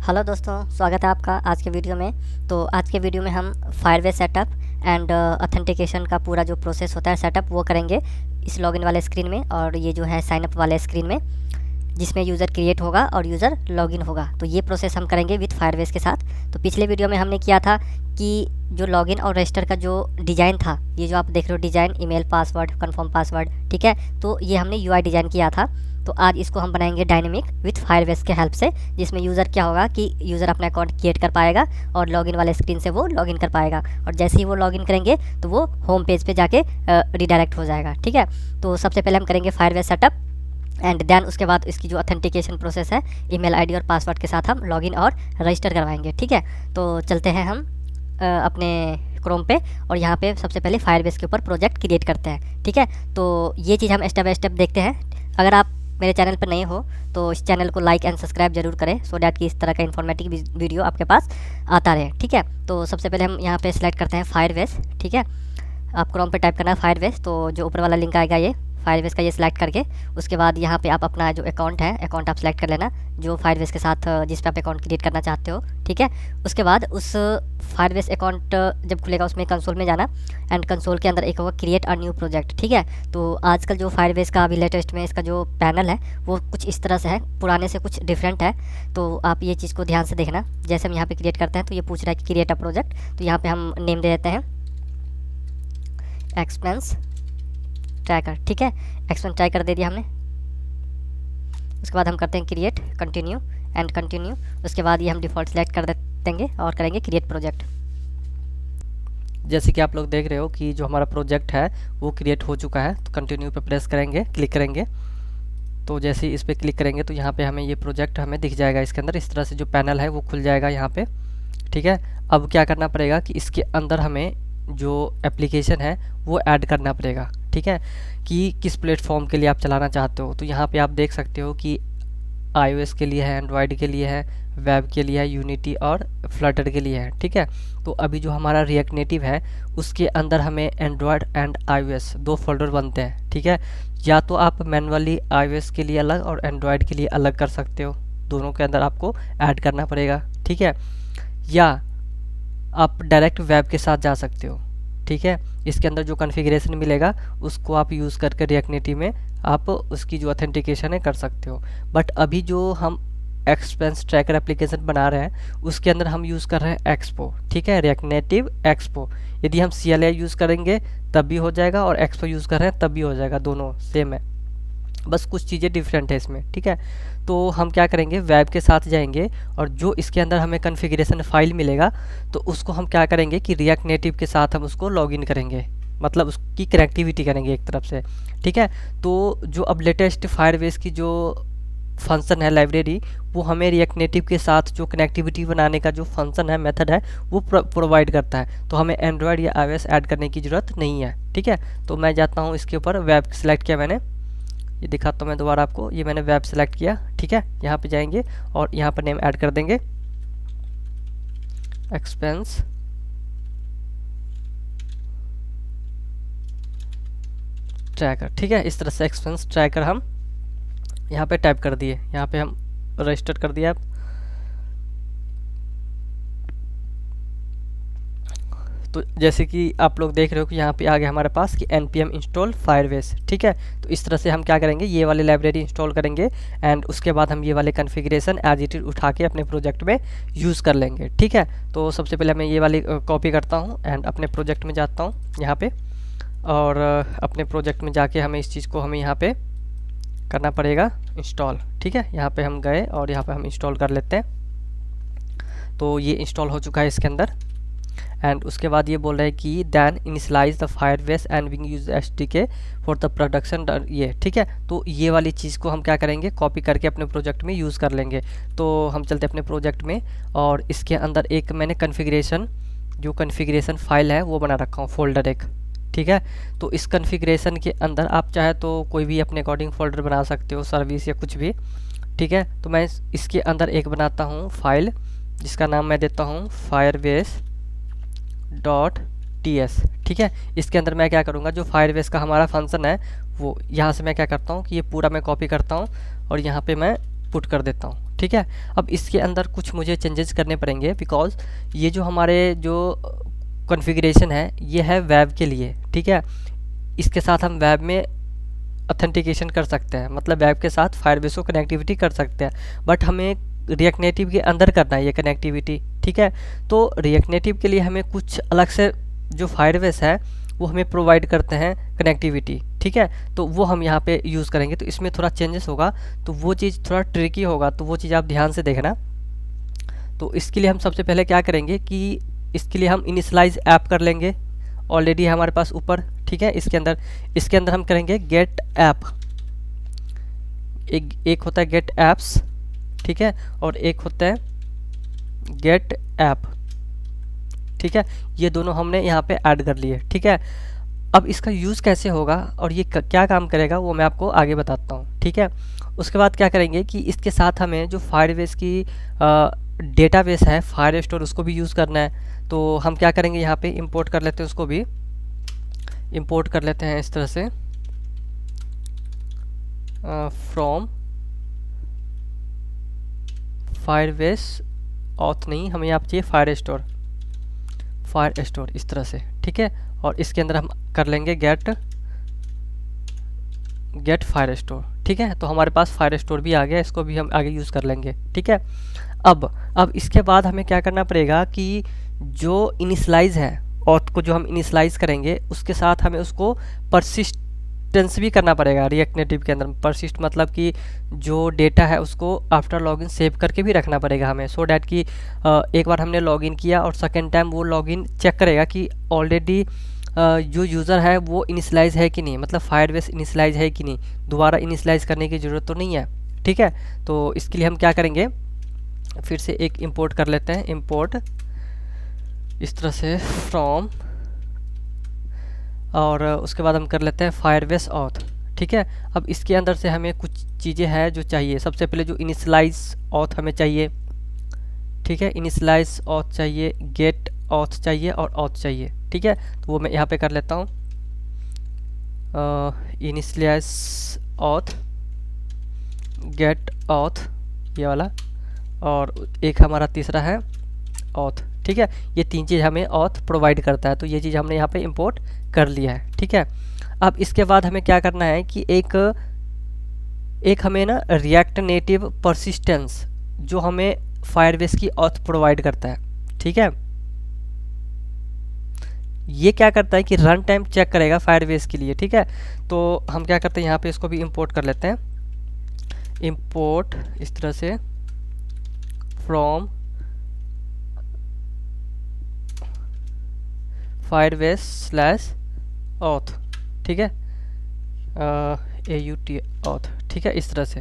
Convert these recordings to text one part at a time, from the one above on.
Hello दोस्तों, स्वागत है आपका आज के वीडियो में। तो आज के वीडियो में हम फायरबेस सेटअप एंड ऑथेंटिकेशन का पूरा जो प्रोसेस होता है सेटअप वो करेंगे इस लॉगिन वाले स्क्रीन में, और ये जो है साइनअप वाले स्क्रीन में जिसमें यूज़र क्रिएट होगा और यूज़र लॉगिन होगा। तो ये प्रोसेस हम करेंगे विथ फायरबेस के साथ। तो पिछले वीडियो में हमने किया था कि जो लॉगिन और रजिस्टर का जो डिज़ाइन था, ये जो आप देख रहे हो design, email password, confirm password, ठीक है। तो ये हमने यूआई डिज़ाइन किया था। तो आज इसको हम बनाएंगे डायनेमिक विथ फायरबेस के हेल्प से, जिसमें यूज़र क्या होगा कि यूज़र अपना अकाउंट क्रिएट कर पाएगा और लॉगिन वाले स्क्रीन से वो लॉगिन कर पाएगा, और जैसे ही वो लॉगिन करेंगे तो वो होम पेज पे जाके रिडायरेक्ट हो जाएगा, ठीक है। तो सबसे पहले हम करेंगे फायरबेस सेटअप एंड देन उसके बाद इसकी जो ऑथेंटिकेशन प्रोसेस है ईमेल आईडी और पासवर्ड के साथ हम लॉगिन और रजिस्टर करवाएंगे, ठीक है। तो चलते हैं हम अपने क्रोम पे, और यहाँ पे सबसे पहले फायरबेस के ऊपर प्रोजेक्ट क्रिएट करते हैं, ठीक है। तो ये चीज़ हम स्टेप बाय स्टेप देखते हैं। अगर आप मेरे चैनल पर नए हो तो इस चैनल को लाइक एंड सब्सक्राइब जरूर करें, सो डैट कि इस तरह का इन्फॉर्मेटिव वीडियो आपके पास आता रहे, ठीक है। तो सबसे पहले हम यहाँ पे सिलेक्ट करते हैं फायरबेस, ठीक है। आप क्रोम पे टाइप करना है फायरबेस, तो जो ऊपर वाला लिंक आएगा ये फायरबेस का, ये सिलेक्ट करके उसके बाद यहाँ पे आप अपना जो अकाउंट है अकाउंट आप सिलेक्ट कर लेना जो फायरबेस के साथ जिस पे आप अकाउंट क्रिएट करना चाहते हो, ठीक है। उसके बाद उस फायरबेस अकाउंट जब खुलेगा उसमें कंसोल में जाना एंड कंसोल के अंदर एक होगा क्रिएट अ न्यू प्रोजेक्ट, ठीक है। तो आजकल जो फायरबेस का अभी लेटेस्ट में इसका जो पैनल है वो कुछ इस तरह से है, पुराने से कुछ डिफरेंट है। तो आप ये चीज़ को ध्यान से देखना। जैसे हम यहाँ पे क्रिएट करते हैं तो ये पूछ रहा है कि क्रिएट अ प्रोजेक्ट, तो यहाँ पे हम नेम दे देते हैं एक्सपेंस ट्रैकर, ठीक है। एक्सपेंस ट्रैकर दे दिया हमने। उसके बाद हम करते हैं क्रिएट, कंटिन्यू एंड कंटिन्यू। उसके बाद ये हम डिफ़ॉल्ट सेलेक्ट कर देंगे और करेंगे क्रिएट प्रोजेक्ट। जैसे कि आप लोग देख रहे हो कि जो हमारा प्रोजेक्ट है वो क्रिएट हो चुका है। तो कंटिन्यू पे प्रेस करेंगे, क्लिक करेंगे। तो जैसे ही इस पर क्लिक करेंगे तो यहाँ पे हमें ये प्रोजेक्ट हमें दिख जाएगा। इसके अंदर इस तरह से जो पैनल है वो खुल जाएगा यहाँ पे, ठीक है। अब क्या करना पड़ेगा कि इसके अंदर हमें जो एप्लीकेशन है वो ऐड करना पड़ेगा, ठीक है, कि किस प्लेटफॉर्म के लिए आप चलाना चाहते हो। तो यहाँ पे आप देख सकते हो कि iOS के लिए है, एंड्रॉयड के लिए है, वेब के लिए है, यूनिटी और फ्लटर के लिए है, ठीक है। तो अभी जो हमारा रिएक्ट नेटिव है उसके अंदर हमें एंड्रॉयड एंड iOS दो फोल्डर बनते हैं, ठीक है। या तो आप मैनुअली iOS के लिए अलग और एंड्रॉयड के लिए अलग कर सकते हो, दोनों के अंदर आपको ऐड करना पड़ेगा, ठीक है। या आप डायरेक्ट वेब के साथ जा सकते हो, ठीक है। इसके अंदर जो कॉन्फ़िगरेशन मिलेगा उसको आप यूज़ करके रिएक्ट नेटिव में आप उसकी जो ऑथेंटिकेशन है कर सकते हो। बट अभी जो हम एक्सपेंस ट्रैकर एप्लीकेशन बना रहे हैं उसके अंदर हम यूज़ कर रहे हैं एक्सपो, ठीक है, रिएक्ट नेटिव एक्सपो। यदि हम CLI यूज़ करेंगे तब भी हो जाएगा और एक्सपो यूज़ कर रहे हैं तब भी हो जाएगा, दोनों सेम है, बस कुछ चीज़ें डिफरेंट है इसमें, ठीक है। तो हम क्या करेंगे, वेब के साथ जाएंगे और जो इसके अंदर हमें कॉन्फ़िगरेशन फाइल मिलेगा तो उसको हम क्या करेंगे कि रिएक्ट नेटिव के साथ हम उसको लॉगिन करेंगे, मतलब उसकी कनेक्टिविटी करेंगे एक तरफ से, ठीक है। तो जो अब लेटेस्ट फायरबेस की जो फंक्शन है लाइब्रेरी, वो हमें रिएक्ट नेटिव के साथ जो कनेक्टिविटी बनाने का जो फंक्शन है, मेथड है, वो प्रोवाइड करता है। तो हमें एंड्रॉयड या iOS ऐड करने की ज़रूरत नहीं है, ठीक है। तो मैं जाता हूँ इसके ऊपर, वेब सेलेक्ट किया मैंने, ये दिखाता हूँ मैं दोबारा आपको। ये मैंने वेब सेलेक्ट किया, ठीक है। यहाँ पे जाएंगे और यहाँ पर नेम ऐड कर देंगे एक्सपेंस ट्रैकर, ठीक है। इस तरह से एक्सपेंस ट्रैकर हम यहाँ पे टाइप कर दिए, यहाँ पे हम रजिस्टर कर दिया। तो जैसे कि आप लोग देख रहे हो कि यहाँ पे आ गया हमारे पास कि npm इंस्टॉल फायरबेस, ठीक है। तो इस तरह से हम क्या करेंगे, ये वाली लाइब्रेरी इंस्टॉल करेंगे एंड उसके बाद हम ये वाले कॉन्फ़िगरेशन एज इट इज उठा के अपने प्रोजेक्ट में यूज़ कर लेंगे, ठीक है। तो सबसे पहले मैं ये वाली कॉपी करता हूँ एंड अपने प्रोजेक्ट में जाता हूँ यहाँ पे, और अपने प्रोजेक्ट में जाके हमें इस चीज़ को हमें यहाँ पे करना पड़ेगा इंस्टॉल, ठीक है। यहाँ पे हम गए और यहाँ पे हम इंस्टॉल कर लेते हैं। तो ये इंस्टॉल हो चुका है इसके अंदर एंड उसके बाद ये बोल रहा है कि then initialise the Firebase and wing use SDK for the production, ये ठीक है। तो ये वाली चीज़ को हम क्या करेंगे, कॉपी करके अपने प्रोजेक्ट में यूज़ कर लेंगे। तो हम चलते अपने प्रोजेक्ट में और इसके अंदर एक मैंने जो कन्फिग्रेशन फाइल है वो बना रखा हूँ, फोल्डर एक, ठीक है। तो इस कन्फिग्रेशन के अंदर आप चाहे तो कोई भी अपने अकॉर्डिंग फोल्डर बना सकते हो, सर्विस या कुछ भी, ठीक है। तो मैं इसके अंदर एक बनाता हूँ फाइल जिसका नाम मैं देता हूँ firebase.ts, ठीक है। इसके अंदर मैं क्या करूँगा, जो फायरबेस का हमारा फंक्शन है वो यहाँ से मैं क्या करता हूँ कि ये पूरा मैं कॉपी करता हूँ और यहाँ पे मैं पुट कर देता हूँ, ठीक है। अब इसके अंदर कुछ मुझे चेंजेस करने पड़ेंगे, बिकॉज ये जो हमारे जो कॉन्फ़िगरेशन है ये है वेब के लिए, ठीक है। इसके साथ हम वेब में ऑथेंटिकेशन कर सकते हैं, मतलब वेब के साथ फायरबेस को कनेक्टिविटी कर सकते हैं, बट हमें रिएक्ट नेटिव के अंदर करना है ये कनेक्टिविटी, ठीक है। तो रिएक्ट नेटिव के लिए हमें कुछ अलग से जो फायरबेस है वो हमें प्रोवाइड करते हैं कनेक्टिविटी, ठीक है। तो वो हम यहाँ पे यूज़ करेंगे, तो इसमें थोड़ा चेंजेस होगा, तो वो चीज़ थोड़ा ट्रिकी होगा, तो वो चीज़ आप ध्यान से देखना। तो इसके लिए हम सबसे पहले क्या करेंगे कि इसके लिए हम इनिशलाइज ऐप कर लेंगे, ऑलरेडी है हमारे पास ऊपर, ठीक है। इसके अंदर हम करेंगे गेट ऐप, एक होता है गेट ऐप्स, ठीक है, और एक होता है गेट ऐप, ठीक है। ये दोनों हमने यहाँ पे ऐड कर लिए, ठीक है। अब इसका यूज़ कैसे होगा और ये क्या काम करेगा वो मैं आपको आगे बताता हूँ, ठीक है। उसके बाद क्या करेंगे कि इसके साथ हमें जो फायरबेस की डेटाबेस है फायर स्टोर, उसको भी यूज़ करना है। तो हम क्या करेंगे, यहाँ पे इंपोर्ट कर लेते हैं, उसको भी इंपोर्ट कर लेते हैं इस तरह से, फ्रॉम फायरबेस ऑथ नहीं, हमें यहाँ चाहिए फायर स्टोर इस तरह से, ठीक है। और इसके अंदर हम कर लेंगे गेट फायर स्टोर, ठीक है। तो हमारे पास फायर स्टोर भी आ गया, इसको भी हम आगे यूज़ कर लेंगे, ठीक है। अब इसके बाद हमें क्या करना पड़ेगा कि जो इनिशलाइज है ऑथ को, जो हम इनिशलाइज करेंगे उसके साथ हमें उसको परसिस्टेंस भी करना पड़ेगा रिएक्ट नेटिव के अंदर। परसिस्ट मतलब कि जो डेटा है उसको आफ्टर लॉगिन सेव करके भी रखना पड़ेगा हमें, सो डैट कि एक बार हमने लॉगिन किया और सेकेंड टाइम वो लॉगिन चेक करेगा कि ऑलरेडी जो यूज़र है वो इनिशलाइज है कि नहीं, मतलब फायरबेस इनिशलाइज है कि नहीं, दोबारा इनिशलाइज करने की ज़रूरत तो नहीं है, ठीक है। तो इसके लिए हम क्या करेंगे, फिर से एक इंपोर्ट कर लेते हैं, इंपोर्ट इस तरह से फ्रॉम, और उसके बाद हम कर लेते हैं फायरबेस ऑथ, ठीक है। अब इसके अंदर से हमें कुछ चीज़ें हैं जो चाहिए। सबसे पहले जो इनिशलाइज ऑथ हमें चाहिए, ठीक है, इनिशलाइज ऑथ चाहिए, गेट ऑथ चाहिए और ऑथ चाहिए, ठीक है। तो वो मैं यहाँ पे कर लेता हूँ, इनिशलाइज ऑथ, गेट ऑथ, ये वाला, और एक हमारा तीसरा है ऑथ, ठीक है। ये तीन चीज़ हमें ऑथ प्रोवाइड करता है, तो ये चीज़ हमने यहाँ पे इंपोर्ट कर लिया है, ठीक है। अब इसके बाद हमें क्या करना है कि एक हमें ना रिएक्ट नेटिव परसिस्टेंस जो हमें फायरबेस की ऑथ प्रोवाइड करता है, ठीक है। ये क्या करता है कि रन टाइम चेक करेगा फायरबेस के लिए, ठीक है। तो हम क्या करते हैं, यहाँ पे इसको भी इंपोर्ट कर लेते हैं, इंपोर्ट इस तरह से फ्रॉम फायरबेस स्लैश ऑथ, ठीक है, AUT ऑथ, ठीक है। इस तरह से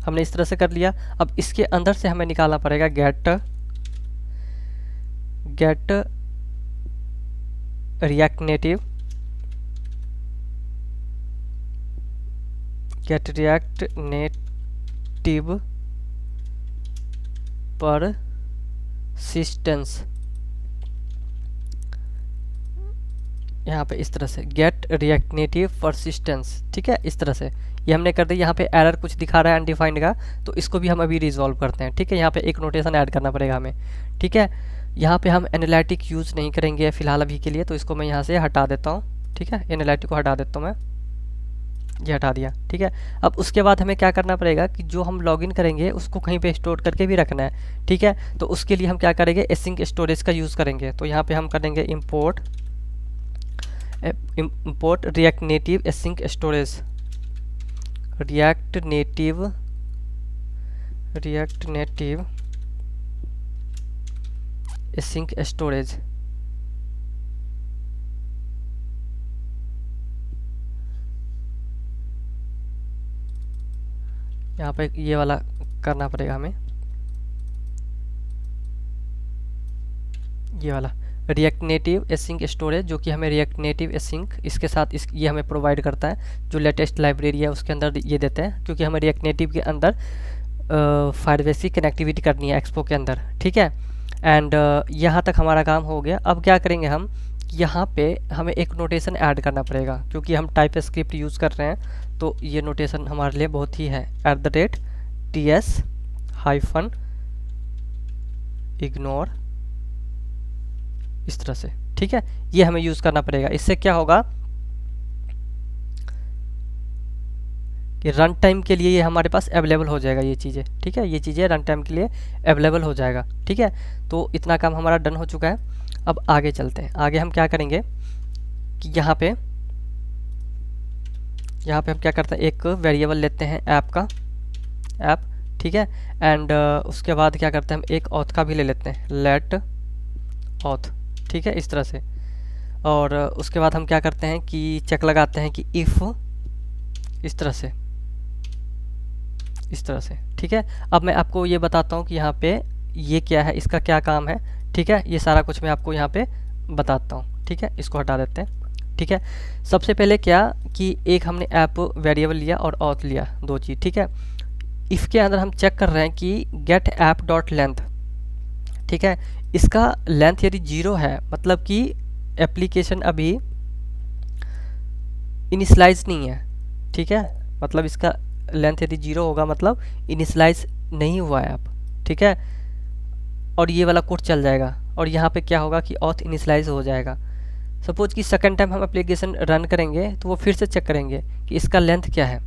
हमने इस तरह से कर लिया। अब इसके अंदर से हमें निकालना पड़ेगा get React Native, get React Native persistence, यहाँ पे इस तरह से गेट रिएक्ट नेटिव परसिस्टेंस, ठीक है। इस तरह से ये हमने कर दिया। यहाँ पे एरर कुछ दिखा रहा है अनडिफाइंड का, तो इसको भी हम अभी रिजॉल्व करते हैं, ठीक है। यहाँ पे एक नोटेशन ऐड करना पड़ेगा हमें, ठीक है। यहाँ पे हम एनालिटिक यूज़ नहीं करेंगे फिलहाल अभी के लिए, तो इसको मैं यहाँ से हटा देता हूँ, ठीक है। एनालिटिक को हटा देता हूँ मैं, ये हटा दिया, ठीक है। अब उसके बाद हमें क्या करना पड़ेगा कि जो हम लॉगिन करेंगे उसको कहीं पे स्टोर करके भी रखना है, ठीक है। तो उसके लिए हम क्या करेंगे, एसिंक स्टोरेज का यूज़ करेंगे। तो यहाँ पे हम करेंगे import react native async storage, react native async storage, यहाँ पे ये वाला करना पड़ेगा हमें, ये वाला रिएक्ट नेटिव एसिंक स्टोरेज, जो कि हमें रिएक्ट नेटिव एसिंक इसके साथ ये हमें प्रोवाइड करता है। जो लेटेस्ट लाइब्रेरी है उसके अंदर ये देते हैं, क्योंकि हमें रिएक्ट नेटिव के अंदर फायरबेस की कनेक्टिविटी करनी है एक्सपो के अंदर, ठीक है। एंड यहाँ तक हमारा काम हो गया। अब क्या करेंगे हम, यहाँ पे हमें एक नोटेशन ऐड करना पड़ेगा, क्योंकि हम टाइप स्क्रिप्ट यूज़ कर रहे हैं, तो ये नोटेशन हमारे लिए बहुत ही है, @TS हाइफन इग्नोर, इस तरह से, ठीक है। ये हमें यूज़ करना पड़ेगा। इससे क्या होगा कि रन टाइम के लिए ये हमारे पास अवेलेबल हो जाएगा ये चीज़ें, ठीक है। ये चीज़ें रन टाइम के लिए अवेलेबल हो जाएगा, ठीक है। तो इतना काम हमारा डन हो चुका है। अब आगे चलते हैं। आगे हम क्या करेंगे कि यहाँ पे हम क्या करते हैं, एक वेरिएबल लेते हैं ऐप का, ऐप, ठीक है। एंड उसके बाद क्या करते हैं, हम एक ऑथ का भी ले लेते हैं, लेट ऑथ, ठीक है, इस तरह से। और उसके बाद हम क्या करते हैं कि चेक लगाते हैं कि इफ़, इस तरह से, इस तरह से, ठीक है। अब मैं आपको ये बताता हूँ कि यहाँ पे ये क्या है, इसका क्या काम है, ठीक है। ये सारा कुछ मैं आपको यहाँ पे बताता हूँ, ठीक है। इसको हटा देते हैं, ठीक है। सबसे पहले क्या कि एक हमने ऐप वेरिएबल लिया और ऑथ लिया, दो चीज़, ठीक है। इफ़ के अंदर हम चेक कर रहे हैं कि गेट ऐप डॉट लेंथ, ठीक है। इसका लेंथ यदि 0 है मतलब कि एप्लीकेशन अभी इनिशलाइज नहीं है, ठीक है। मतलब इसका लेंथ यदि 0 होगा मतलब इनिशलाइज नहीं हुआ है ऐप, ठीक है। और ये वाला कोड चल जाएगा और यहाँ पे क्या होगा कि ऑथ इनिशलाइज हो जाएगा। सपोज कि सेकंड टाइम हम एप्लीकेशन रन करेंगे तो वो फिर से चेक करेंगे कि इसका लेंथ क्या है।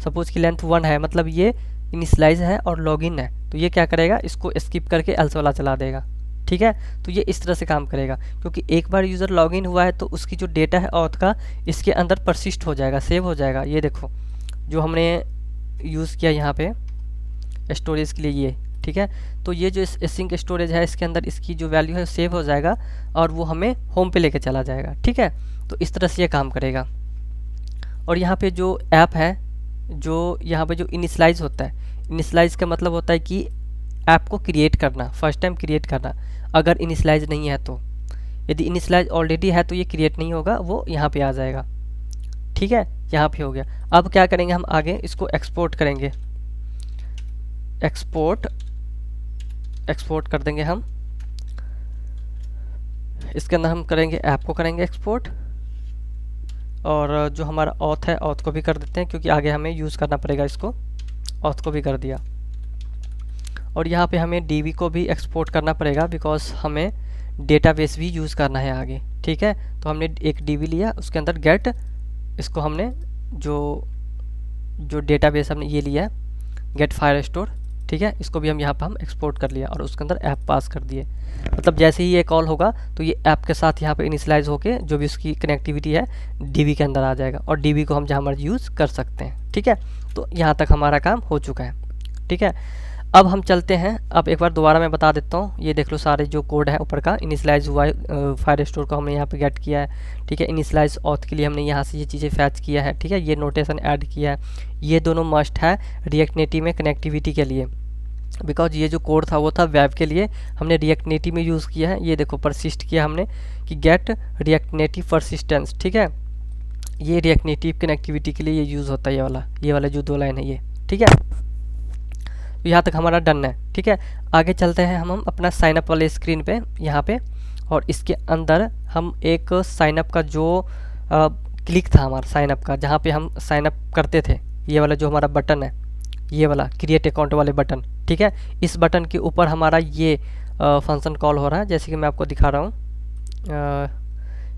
सपोज कि लेंथ 1 है मतलब ये इनिशलाइज है और लॉगिन है, तो ये क्या करेगा, इसको स्किप करके एल्स वाला चला देगा, ठीक है। तो ये इस तरह से काम करेगा क्योंकि एक बार यूज़र लॉगिन हुआ है तो उसकी जो डेटा है ऑथ का इसके अंदर परसिस्ट हो जाएगा, सेव हो जाएगा। ये देखो जो हमने यूज़ किया यहाँ पे स्टोरेज के लिए ये, ठीक है। तो ये जो सिंक स्टोरेज है इसके अंदर इसकी जो वैल्यू है सेव हो जाएगा और वो हमें होम पे लेके चला जाएगा, ठीक है। तो इस तरह से ये काम करेगा। और यहाँ पे जो ऐप है, जो यहाँ पे जो इनिशलाइज होता है, इनिशलाइज का मतलब होता है कि ऐप को क्रिएट करना, फर्स्ट टाइम क्रिएट करना। अगर इनिशलाइज नहीं है तो, यदि इनिशलाइज ऑलरेडी है तो ये क्रिएट नहीं होगा, वो यहाँ पे आ जाएगा, ठीक है। यहाँ पे हो गया। अब क्या करेंगे हम आगे इसको एक्सपोर्ट करेंगे, एक्सपोर्ट कर देंगे हम। इसके अंदर हम करेंगे ऐप को करेंगे एक्सपोर्ट और जो हमारा ऑथ है ऑथ को भी कर देते हैं क्योंकि आगे हमें यूज़ करना पड़ेगा इसको। ऑथ को भी कर दिया और यहाँ पे हमें डीबी को भी एक्सपोर्ट करना पड़ेगा बिकॉज हमें डेटाबेस भी यूज़ करना है आगे, ठीक है। तो हमने एक डीबी लिया, उसके अंदर गेट, इसको हमने जो डेटाबेस हमने ये लिया गेट फायर स्टोर, ठीक है। इसको भी हम यहाँ पर हम एक्सपोर्ट कर लिया और उसके अंदर ऐप पास कर दिए। मतलब जैसे ही ये कॉल होगा तो ये ऐप के साथ यहाँ पे इनिशलाइज होके जो भी उसकी कनेक्टिविटी है डीबी के अंदर आ जाएगा और डीबी को हम जहाँ मर्जी यूज़ कर सकते हैं, ठीक है। तो यहाँ तक हमारा काम हो चुका है, ठीक है। अब हम चलते हैं, अब एक बार दोबारा मैं बता देता हूँ। ये देख लो सारे जो कोड है ऊपर का इनिशलाइज हुआ है, फायर स्टोर को हमने यहाँ पे गेट किया है, ठीक है। इनिशलाइज ऑथ के लिए हमने यहाँ से ये चीज़ें फैच किया है, ठीक है। ये नोटेशन ऐड किया है, ये दोनों मस्ट है रिएक्ट नेटिव में कनेक्टिविटी के लिए बिकॉज ये जो कोड था वो था वेब के लिए, हमने रिएक्ट नेटिव में यूज़ किया है। ये देखो परसिस्ट किया हमने कि गेट रिएक्ट नेटिव परसिस्टेंस, ठीक है। ये रिएक्ट नेटिव कनेक्टिविटी के लिए ये यूज़ होता है, ये वाला जो 2 लाइन है ये, ठीक है। तो यहाँ तक हमारा डन है, ठीक है। आगे चलते हैं हम अपना साइनअप वाले स्क्रीन पे यहाँ पे और इसके अंदर हम एक साइनअप का जो क्लिक था हमारा साइनअप का, जहाँ पे हम साइनअप करते थे, ये वाला जो हमारा बटन है, ये वाला क्रिएट अकाउंट वाले बटन, ठीक है। इस बटन के ऊपर हमारा ये फंक्शन कॉल हो रहा है जैसे कि मैं आपको दिखा रहा हूँ।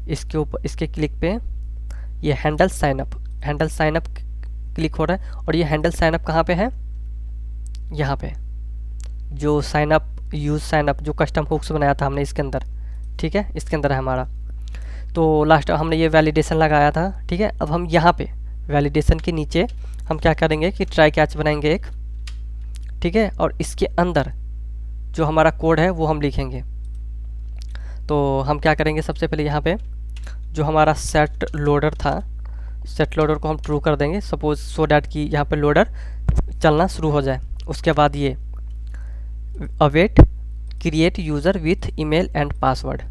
इसके ऊपर इसके क्लिक पे ये हैंडल साइनअप क्लिक हो रहा है और ये हैंडल साइनअप कहाँ पे है, यहाँ पे जो साइनअप यूज़ साइनअप जो कस्टम हुक्स बनाया था हमने इसके अंदर, ठीक है। इसके अंदर है हमारा। तो लास्ट हमने ये वैलिडेशन लगाया था, ठीक है। अब हम यहाँ पे वैलिडेशन के नीचे हम क्या करेंगे कि ट्राई कैच बनाएंगे एक, ठीक है। और इसके अंदर जो हमारा कोड है वो हम लिखेंगे। तो हम क्या करेंगे सबसे पहले यहाँ पे जो हमारा सेट लोडर था, सेट लोडर को हम ट्रू कर देंगे सपोज सो डैट कि यहाँ पे लोडर चलना शुरू हो जाए। उसके बाद ये await create user with email and password,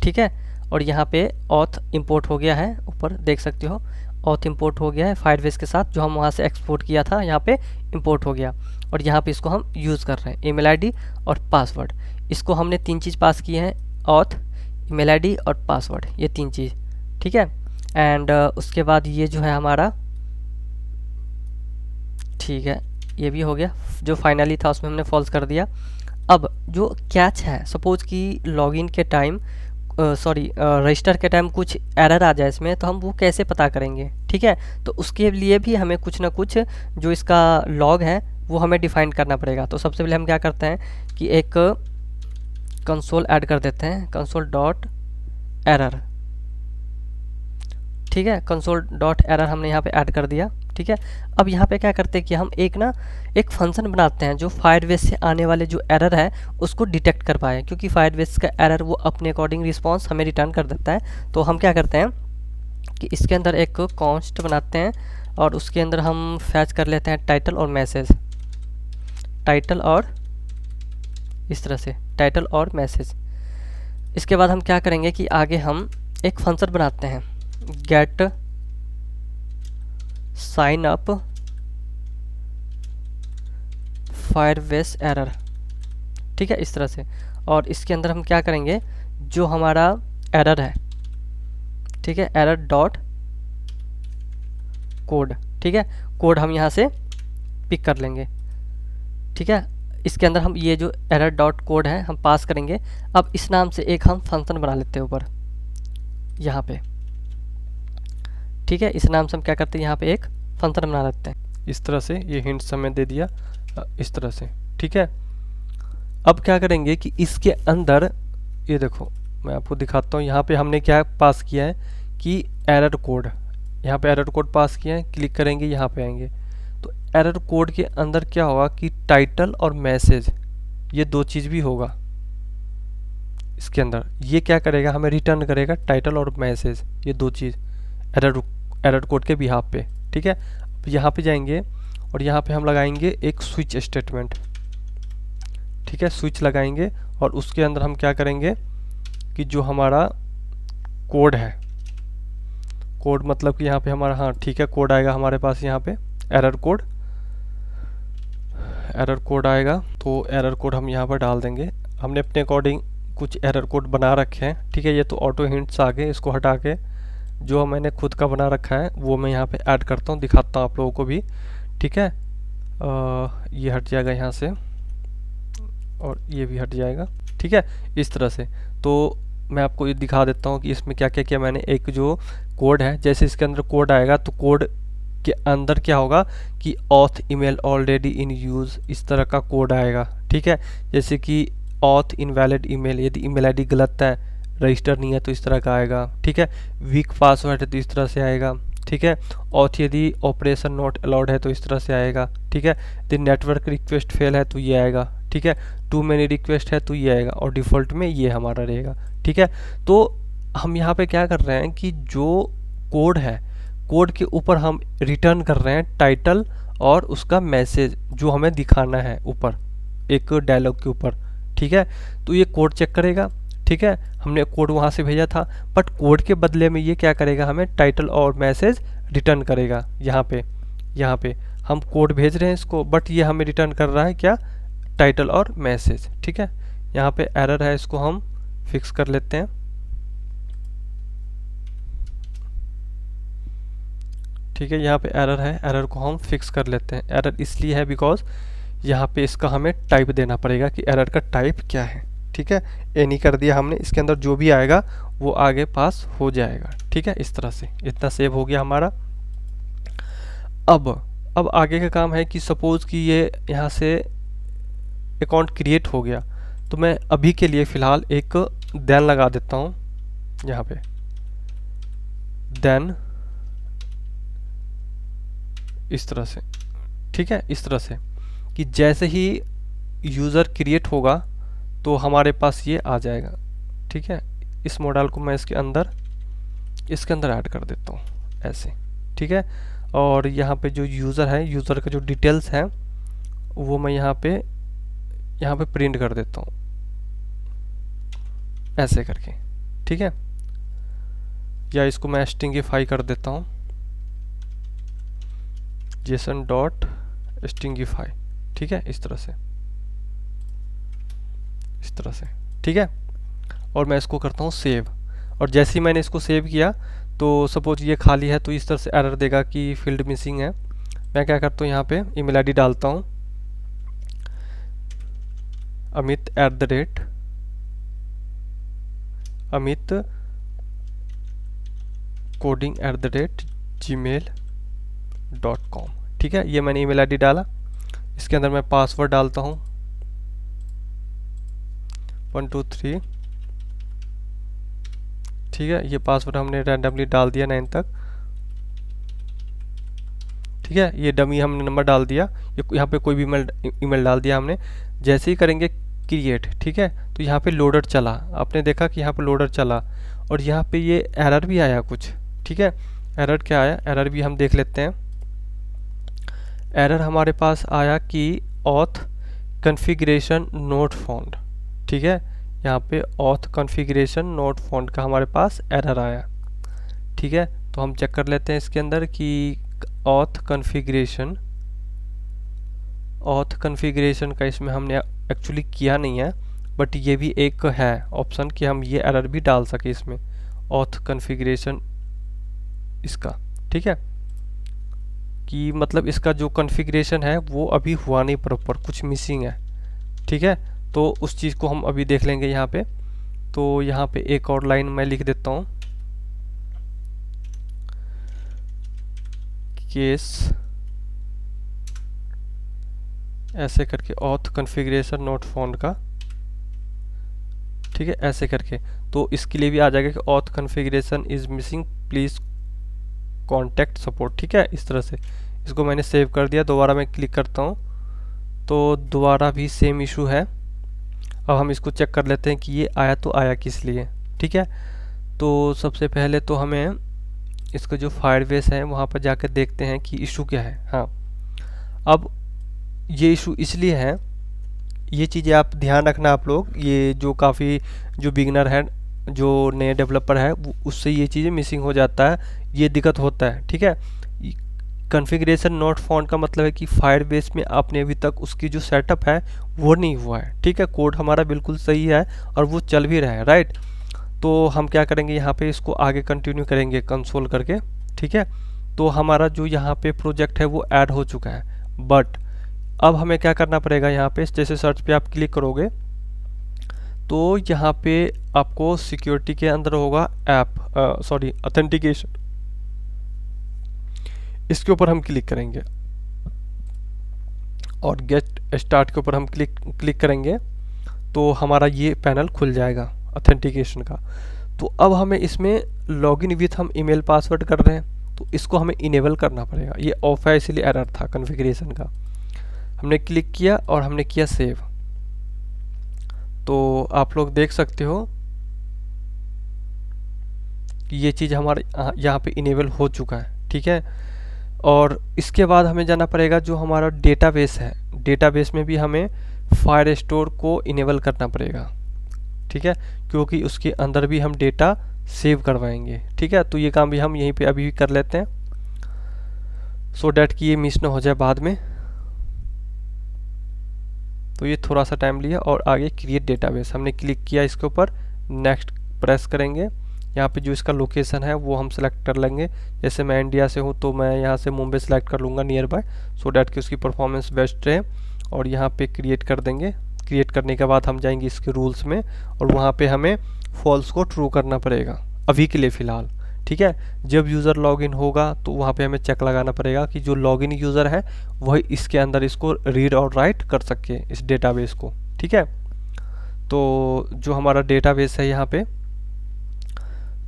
ठीक है। और यहाँ पे ऑथ इंपोर्ट हो गया है, ऊपर देख सकते हो ऑथ इंपोर्ट हो गया है फायरबेस के साथ, जो हम वहाँ से एक्सपोर्ट किया था यहाँ पे इंपोर्ट हो गया और यहाँ पे इसको हम यूज़ कर रहे हैं ईमेल आईडी और पासवर्ड। इसको हमने 3 चीज़ पास की हैं, ऑथ, ईमेल आईडी और पासवर्ड, ये 3 चीज़, ठीक है। एंड उसके बाद ये जो है हमारा, ठीक है, ये भी हो गया, जो फाइनली था उसमें हमने फॉल्स कर दिया। अब जो कैच है, सपोज कि लॉगिन के टाइम रजिस्टर के टाइम कुछ एरर आ जाए इसमें, तो हम वो कैसे पता करेंगे, ठीक है। तो उसके लिए भी हमें कुछ ना कुछ जो इसका लॉग है वो हमें डिफाइन करना पड़ेगा। तो सबसे पहले हम क्या करते हैं कि एक कंसोल ऐड कर देते हैं, कंसोल डॉट एरर, ठीक है। कंसोल डॉट एरर हमने यहाँ पे ऐड कर दिया, ठीक है। अब यहाँ पे क्या करते हैं कि हम एक फंक्शन बनाते हैं जो फायरबेस से आने वाले जो एरर है उसको डिटेक्ट कर पाए, क्योंकि फायरबेस का एरर वो अपने अकॉर्डिंग रिस्पॉन्स हमें रिटर्न कर देता है। तो हम क्या करते हैं कि इसके अंदर एक कॉन्स्ट बनाते हैं और उसके अंदर हम फैच कर लेते हैं टाइटल और मैसेज, टाइटल और इस तरह से टाइटल और मैसेज। इसके बाद हम क्या करेंगे कि आगे हम एक फंक्शन बनाते हैं gate sign up Firebase error, ठीक है, इस तरह से। और इसके अंदर हम क्या करेंगे, जो हमारा एरर है, ठीक है, एरर डॉट कोड, ठीक है, कोड हम यहाँ से पिक कर लेंगे, ठीक है। इसके अंदर हम ये जो एरर डॉट कोड है हम पास करेंगे। अब इस नाम से एक हम फंक्शन बना लेते हैं ऊपर यहाँ पे, ठीक है। इस नाम से हम क्या करते हैं, यहाँ पे एक फंक्शन बना लेते हैं इस तरह से। ये हिंट्स हमें दे दिया इस तरह से, ठीक है। अब क्या करेंगे कि इसके अंदर ये देखो मैं आपको दिखाता हूँ, यहाँ पे हमने क्या पास किया है कि एरर कोड, यहाँ पे एरर कोड पास किया है। क्लिक करेंगे, यहाँ पे आएंगे तो एरर कोड के अंदर क्या होगा कि टाइटल और मैसेज, ये दो चीज़ भी होगा इसके अंदर। ये क्या करेगा, हमें रिटर्न करेगा टाइटल और मैसेज, ये दो चीज़ एरर कोड के बिहाफ पे, ठीक है। अब यहाँ पे जाएंगे और यहाँ पे हम लगाएंगे एक स्विच स्टेटमेंट, ठीक है, स्विच लगाएंगे। और उसके अंदर हम क्या करेंगे कि जो हमारा कोड है, कोड मतलब कि यहाँ पे हमारा, हाँ ठीक है, कोड आएगा हमारे पास यहाँ पे एरर कोड आएगा। तो एरर कोड हम यहाँ पर डाल देंगे। हमने अपने अकॉर्डिंग कुछ एरर कोड बना रखे हैं, ठीक है। ये तो ऑटो हिंट्स आ गए, इसको हटा के जो मैंने खुद का बना रखा है वो मैं यहाँ पे ऐड करता हूँ, दिखाता हूँ आप लोगों को भी, ठीक है। ये हट जाएगा यहाँ से और ये भी हट जाएगा, ठीक है, इस तरह से। तो मैं आपको ये दिखा देता हूँ कि इसमें क्या क्या किया मैंने। एक जो कोड है, जैसे इसके अंदर कोड आएगा तो कोड के अंदर क्या होगा कि auth email already in use, इस तरह का कोड आएगा, ठीक है। जैसे कि ऑथ इनवैलिड ईमेल, यदि ईमेल आईडी गलत है, रजिस्टर नहीं है तो इस तरह का आएगा, ठीक है। वीक पासवर्ड है तो इस तरह से आएगा, ठीक है। ऑथ यदि ऑपरेशन नॉट अलाउड है तो इस तरह से आएगा, ठीक है। यदि नेटवर्क रिक्वेस्ट फेल है तो ये आएगा, ठीक है। टू मेनी रिक्वेस्ट है तो ये आएगा और डिफ़ॉल्ट में ये हमारा रहेगा, ठीक है। तो हम यहाँ पे क्या कर रहे हैं कि जो कोड है, कोड के ऊपर हम रिटर्न कर रहे हैं टाइटल और उसका मैसेज जो हमें दिखाना है ऊपर एक डायलॉग के ऊपर, ठीक है। तो ये कोड चेक करेगा, ठीक है। हमने कोड वहाँ से भेजा था, बट कोड के बदले में ये क्या करेगा, हमें टाइटल और मैसेज रिटर्न करेगा। यहाँ पे हम कोड भेज रहे हैं इसको, बट ये हमें रिटर्न कर रहा है क्या, टाइटल और मैसेज, ठीक है। यहाँ पे एरर है, इसको हम फिक्स कर लेते हैं, ठीक है। यहाँ पे एरर है, एरर को हम फिक्स कर लेते हैं। एरर इसलिए है बिकॉज यहाँ पे इसका हमें टाइप देना पड़ेगा कि एरर का टाइप क्या है, ठीक है। एनी कर दिया हमने, इसके अंदर जो भी आएगा वो आगे पास हो जाएगा, ठीक है। इस तरह से इतना सेव हो गया हमारा। अब आगे का काम है कि सपोज़ कि ये यहाँ से अकाउंट क्रिएट हो गया, तो मैं अभी के लिए फ़िलहाल एक देन लगा देता हूँ यहाँ पे, देन इस तरह से, ठीक है। इस तरह से कि जैसे ही यूज़र क्रिएट होगा तो हमारे पास ये आ जाएगा, ठीक है। इस मॉडल को मैं इसके अंदर ऐड कर देता हूँ ऐसे, ठीक है। और यहाँ पे जो यूज़र है, यूज़र का जो डिटेल्स है वो मैं यहाँ पे प्रिंट कर देता हूँ ऐसे करके, ठीक है। या इसको मैं स्ट्रिंगिफाई कर देता हूँ, जेसन डॉट स्ट्रिंगिफाई, ठीक है। इस तरह से, ठीक है। और मैं इसको करता हूँ सेव, और जैसे ही मैंने इसको सेव किया तो सपोज ये खाली है तो इस तरह से एरर देगा कि फील्ड मिसिंग है। मैं क्या करता हूँ यहाँ पे ईमेल आईडी डालता हूँ amit@coding@gmail.com। ठीक है, ये मैंने ईमेल आईडी डाला। इसके अंदर मैं पासवर्ड डालता हूँ 1 2 3। ठीक है, ये पासवर्ड हमने रैंडमली डाल दिया 9 तक। ठीक है, ये डमी हमने नंबर डाल दिया। ये यहाँ पे कोई भी ईमेल डाल दिया हमने। जैसे ही करेंगे क्रिएट, ठीक है, तो यहाँ पे लोडर चला। आपने देखा कि यहाँ पे लोडर चला और यहाँ पे ये एरर भी आया कुछ। ठीक है, एरर क्या आया, एरर भी हम देख लेते हैं। एरर हमारे पास आया कि ऑथ कॉन्फ़िगरेशन नॉट फाउंड। ठीक है, यहाँ पे ऑथ कॉन्फ़िगरेशन नॉट फाउंड का हमारे पास एरर आया। ठीक है, तो हम चेक कर लेते हैं इसके अंदर कि ऑथ कॉन्फ़िगरेशन का इसमें हमने एक्चुअली किया नहीं है, बट ये भी एक है ऑप्शन कि हम ये एरर भी डाल सके इसमें, ऑथ कॉन्फ़िगरेशन इसका। ठीक है, कि मतलब इसका जो कॉन्फ़िगरेशन है वो अभी हुआ नहीं प्रॉपर, कुछ मिसिंग है। ठीक है, तो उस चीज़ को हम अभी देख लेंगे यहाँ पे। तो यहाँ पे एक और लाइन मैं लिख देता हूँ, केस ऐसे करके ऑथ कॉन्फ़िगरेशन नॉट फाउंड का। ठीक है, ऐसे करके तो इसके लिए भी आ जाएगा कि auth configuration is missing, please contact support. ठीक है, इस तरह से इसको मैंने सेव कर दिया। दोबारा मैं क्लिक करता हूँ तो दोबारा भी सेम इशू है। अब हम इसको चेक कर लेते हैं कि ये आया तो आया किस लिए। ठीक है, तो सबसे पहले तो हमें इसका जो फायरबेस है वहाँ पर जाकर देखते हैं कि इशू क्या है। हाँ, अब ये इशू इसलिए है, ये चीज़ें आप ध्यान रखना आप लोग, ये जो काफ़ी जो बिगनर है, जो नए डेवलपर है, उससे ये चीज़ें मिसिंग हो जाता है, ये दिक्कत होता है। ठीक है, कॉन्फ़िगरेशन नॉट फाउंड का मतलब है कि फायरबेस में आपने अभी तक उसकी जो सेटअप है वो नहीं हुआ है। ठीक है, कोड हमारा बिल्कुल सही है और वो चल भी रहा है, राइट। तो हम क्या करेंगे, यहाँ पे इसको आगे कंटिन्यू करेंगे कंसोल करके। ठीक है, तो हमारा जो यहाँ पे प्रोजेक्ट है वो ऐड हो चुका है, बट अब हमें क्या करना पड़ेगा, यहाँ पे जैसे सर्च पे आप क्लिक करोगे तो यहाँ पे आपको सिक्योरिटी के अंदर होगा ऑथेंटिकेशन, इसके ऊपर हम क्लिक करेंगे और गेट स्टार्ट के ऊपर हम क्लिक करेंगे तो हमारा ये पैनल खुल जाएगा ऑथेंटिकेशन का। तो अब हमें इसमें लॉगिन विथ हम ईमेल पासवर्ड कर रहे हैं, तो इसको हमें इनेबल करना पड़ेगा। ये ऑफ है इसलिए एरर था कॉन्फ़िगरेशन का। हमने क्लिक किया और हमने किया सेव, तो आप लोग देख सकते हो कि ये चीज़ हमारे यहाँ पे इनेबल हो चुका है। ठीक है, और इसके बाद हमें जाना पड़ेगा जो हमारा डेटाबेस है, डेटाबेस में भी हमें फायरस्टोर को इनेबल करना पड़ेगा। ठीक है, क्योंकि उसके अंदर भी हम डेटा सेव करवाएंगे। ठीक है, तो ये काम भी हम यहीं पे अभी भी कर लेते हैं, सो डैट कि ये मिस ना हो जाए बाद में। तो ये थोड़ा सा टाइम लिया और आगे क्रिएट डेटाबेस हमने क्लिक किया, इसके ऊपर नेक्स्ट प्रेस करेंगे। यहाँ पे जो इसका लोकेशन है वो हम सेलेक्ट कर लेंगे। जैसे मैं इंडिया से हूँ तो मैं यहाँ से मुंबई सेलेक्ट कर लूँगा नियर बाय, सो डैट कि उसकी परफॉर्मेंस बेस्ट रहे। और यहाँ पे क्रिएट कर देंगे। क्रिएट करने के बाद हम जाएंगे इसके रूल्स में और वहाँ पे हमें फॉल्स को ट्रू करना पड़ेगा अभी के लिए फ़िलहाल। ठीक है, जब यूज़र लॉगिन होगा तो वहाँ पे हमें चेक लगाना पड़ेगा कि जो लॉगिन यूज़र है वही इसके अंदर इसको रीड और राइट कर सके इस डेटाबेस को। ठीक है, तो जो हमारा डेटाबेस है यहाँ पे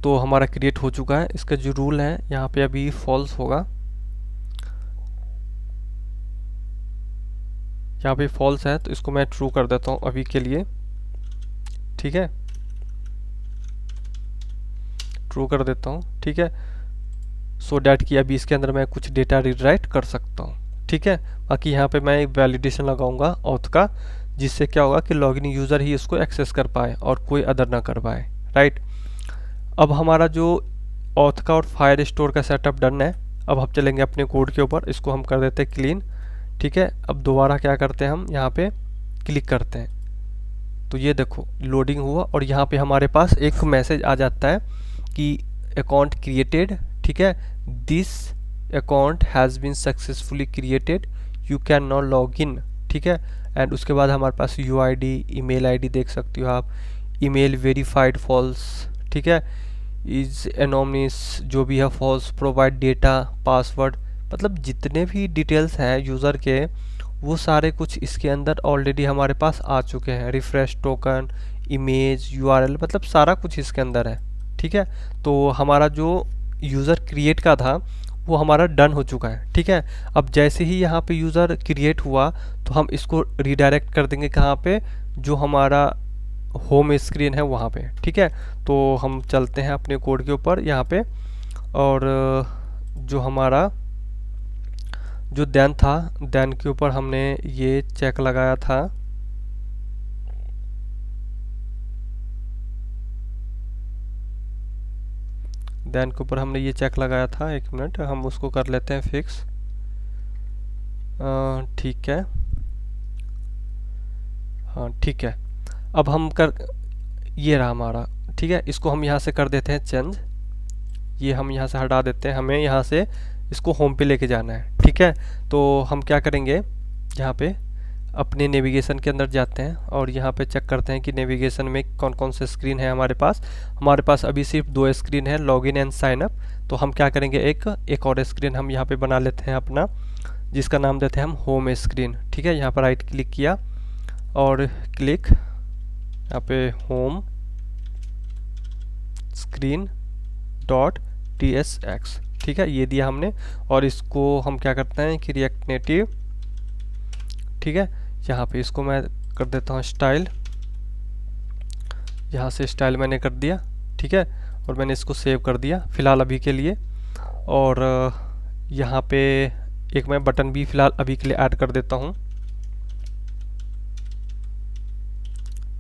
तो हमारा क्रिएट हो चुका है। इसका जो रूल है यहाँ पे अभी फॉल्स होगा, यहाँ पे फॉल्स है तो इसको मैं ट्रू कर देता हूँ अभी के लिए। ठीक है, ट्रू कर देता हूँ। ठीक है, सो डैट कि अभी इसके अंदर मैं कुछ डेटा रीड राइट कर सकता हूँ। ठीक है, बाकी यहाँ पे मैं एक वैलिडेशन लगाऊंगा ऑथ का, जिससे क्या होगा कि लॉगिन यूज़र ही इसको एक्सेस कर पाए और कोई अदर ना कर पाए, राइट। अब हमारा जो ऑथ का और फायरस्टोर का सेटअप डन है। अब हम चलेंगे अपने कोड के ऊपर, इसको हम कर देते हैं क्लीन। ठीक है, अब दोबारा क्या करते हैं, हम यहाँ पे क्लिक करते हैं तो ये देखो लोडिंग हुआ और यहाँ पे हमारे पास एक मैसेज आ जाता है कि अकाउंट क्रिएटेड। ठीक है, this account has been successfully created, you can not log in. ठीक है, एंड उसके बाद हमारे पास UID, ईमेल ID देख सकते हो आप, ईमेल वेरीफाइड फॉल्स। ठीक है, इज एनोनिमस जो भी है फॉल्स, प्रोवाइड डेटा पासवर्ड, मतलब जितने भी डिटेल्स हैं यूज़र के वो सारे कुछ इसके अंदर ऑलरेडी हमारे पास आ चुके हैं। रिफ्रेश टोकन, इमेज, URL, मतलब सारा कुछ इसके अंदर है। ठीक है, तो हमारा जो यूज़र क्रिएट का था वो हमारा डन हो चुका है। ठीक है, अब जैसे ही यहाँ पे यूज़र क्रिएट हुआ तो हम इसको रीडायरेक्ट कर देंगे कहाँ पे, जो हमारा होम स्क्रीन है वहाँ पे। ठीक है, तो हम चलते हैं अपने कोड के ऊपर यहाँ पे, और जो हमारा जो देन था, देन के ऊपर हमने ये चेक लगाया था। देन के ऊपर हमने ये चेक लगाया था, एक मिनट हम उसको कर लेते हैं फिक्स। ठीक है, हाँ ठीक है, अब हम कर, ये रहा हमारा। ठीक है, इसको हम यहाँ से कर देते हैं चेंज, ये हम यहाँ से हटा देते हैं, हमें यहाँ से इसको होम पे लेके जाना है। ठीक है, तो हम क्या करेंगे, यहाँ पे अपने नेविगेशन के अंदर जाते हैं और यहाँ पे चेक करते हैं कि नेविगेशन में कौन कौन से स्क्रीन है हमारे पास। हमारे पास अभी सिर्फ 2 स्क्रीन है, लॉगिन एंड साइन अप। तो हम क्या करेंगे, एक और स्क्रीन हम यहाँ पे बना लेते हैं अपना, जिसका नाम देते हैं हम होम स्क्रीन। ठीक है, यहाँ पर राइट क्लिक किया और क्लिक यहाँ पे होम स्क्रीन डॉट TSX। ठीक है, ये दिया हमने, और इसको हम क्या करते हैं कि रिएक्ट नेटिव। ठीक है, यहाँ पे इसको मैं कर देता हूँ स्टाइल, यहाँ से स्टाइल मैंने कर दिया। ठीक है, और मैंने इसको सेव कर दिया फ़िलहाल अभी के लिए। और यहाँ पे एक मैं बटन भी फ़िलहाल अभी के लिए ऐड कर देता हूँ,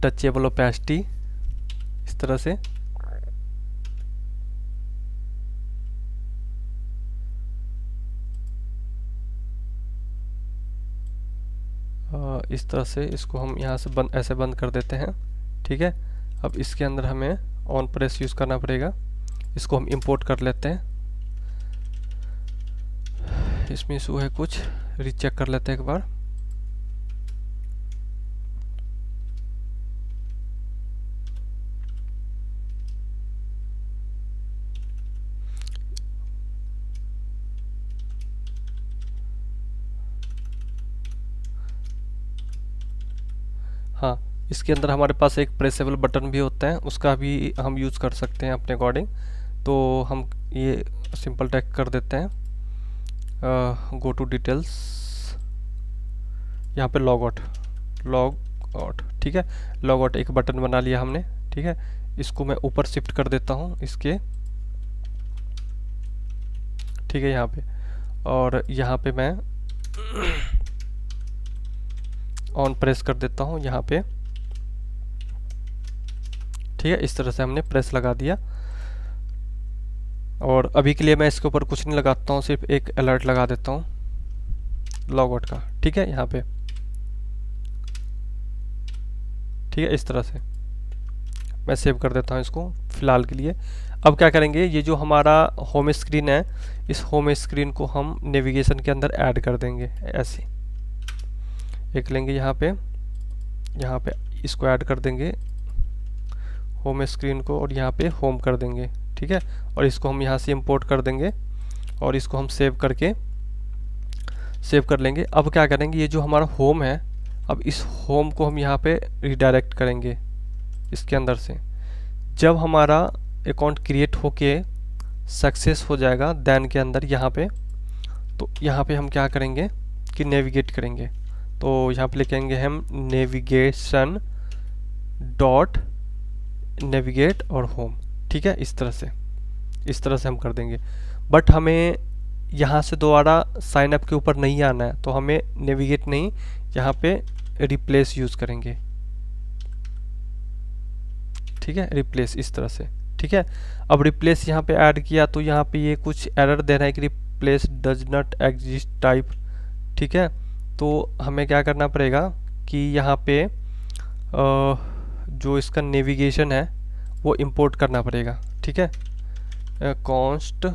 टचेबल ओपेसिटी, इस तरह से। इस तरह से इसको हम यहाँ से बंद, ऐसे बंद कर देते हैं। ठीक है, अब इसके अंदर हमें ऑन प्रेस यूज़ करना पड़ेगा, इसको हम इंपोर्ट कर लेते हैं। इसमें इशू है कुछ, रीचेक कर लेते हैं एक बार। हाँ, इसके अंदर हमारे पास एक प्रेसेबल बटन भी होता है, उसका भी हम यूज़ कर सकते हैं अपने अकॉर्डिंग। तो हम ये सिंपल टैग कर देते हैं, गो टू डिटेल्स, यहाँ पे लॉग आउट। ठीक है, लॉग आउट एक बटन बना लिया हमने। ठीक है, इसको मैं ऊपर शिफ्ट कर देता हूँ इसके। ठीक है, यहाँ पे, और यहाँ पे मैं ऑन प्रेस कर देता हूँ यहाँ पे। ठीक है, इस तरह से हमने प्रेस लगा दिया, और अभी के लिए मैं इसके ऊपर कुछ नहीं लगाता हूँ, सिर्फ एक अलर्ट लगा देता हूँ लॉग आउट का। ठीक है, यहाँ पे। ठीक है, इस तरह से मैं सेव कर देता हूँ इसको फ़िलहाल के लिए। अब क्या करेंगे, ये जो हमारा होम स्क्रीन है, इस होम स्क्रीन को हम नेविगेशन के अंदर ऐड कर देंगे। ऐसे एक लेंगे यहाँ पे इसको ऐड कर देंगे होम स्क्रीन को, और यहाँ पे होम कर देंगे। ठीक है, और इसको हम यहाँ से इंपोर्ट कर देंगे और इसको हम सेव कर लेंगे। अब क्या करेंगे, ये जो हमारा होम है, अब इस होम को हम यहाँ पे रिडायरेक्ट करेंगे इसके अंदर से। जब हमारा अकाउंट क्रिएट होके सक्सेस हो जाएगा देन के अंदर यहाँ पे, तो यहाँ पे हम क्या करेंगे कि नेविगेट करेंगे। तो यहाँ पे लिखेंगे हम नेविगेशन डॉट नेविगेट और होम। ठीक है, इस तरह से हम कर देंगे। बट हमें यहाँ से दोबारा साइन अप के ऊपर नहीं आना है, तो हमें नेविगेट नहीं, यहाँ पे रिप्लेस यूज़ करेंगे। ठीक है, रिप्लेस इस तरह से। ठीक है, अब रिप्लेस यहाँ पे ऐड किया तो यहाँ पे ये कुछ एरर दे रहा है कि replace does not exist type. ठीक है, तो हमें क्या करना पड़ेगा कि यहाँ पे जो इसका नेविगेशन है वो इंपोर्ट करना पड़ेगा। ठीक है, कॉन्स्ट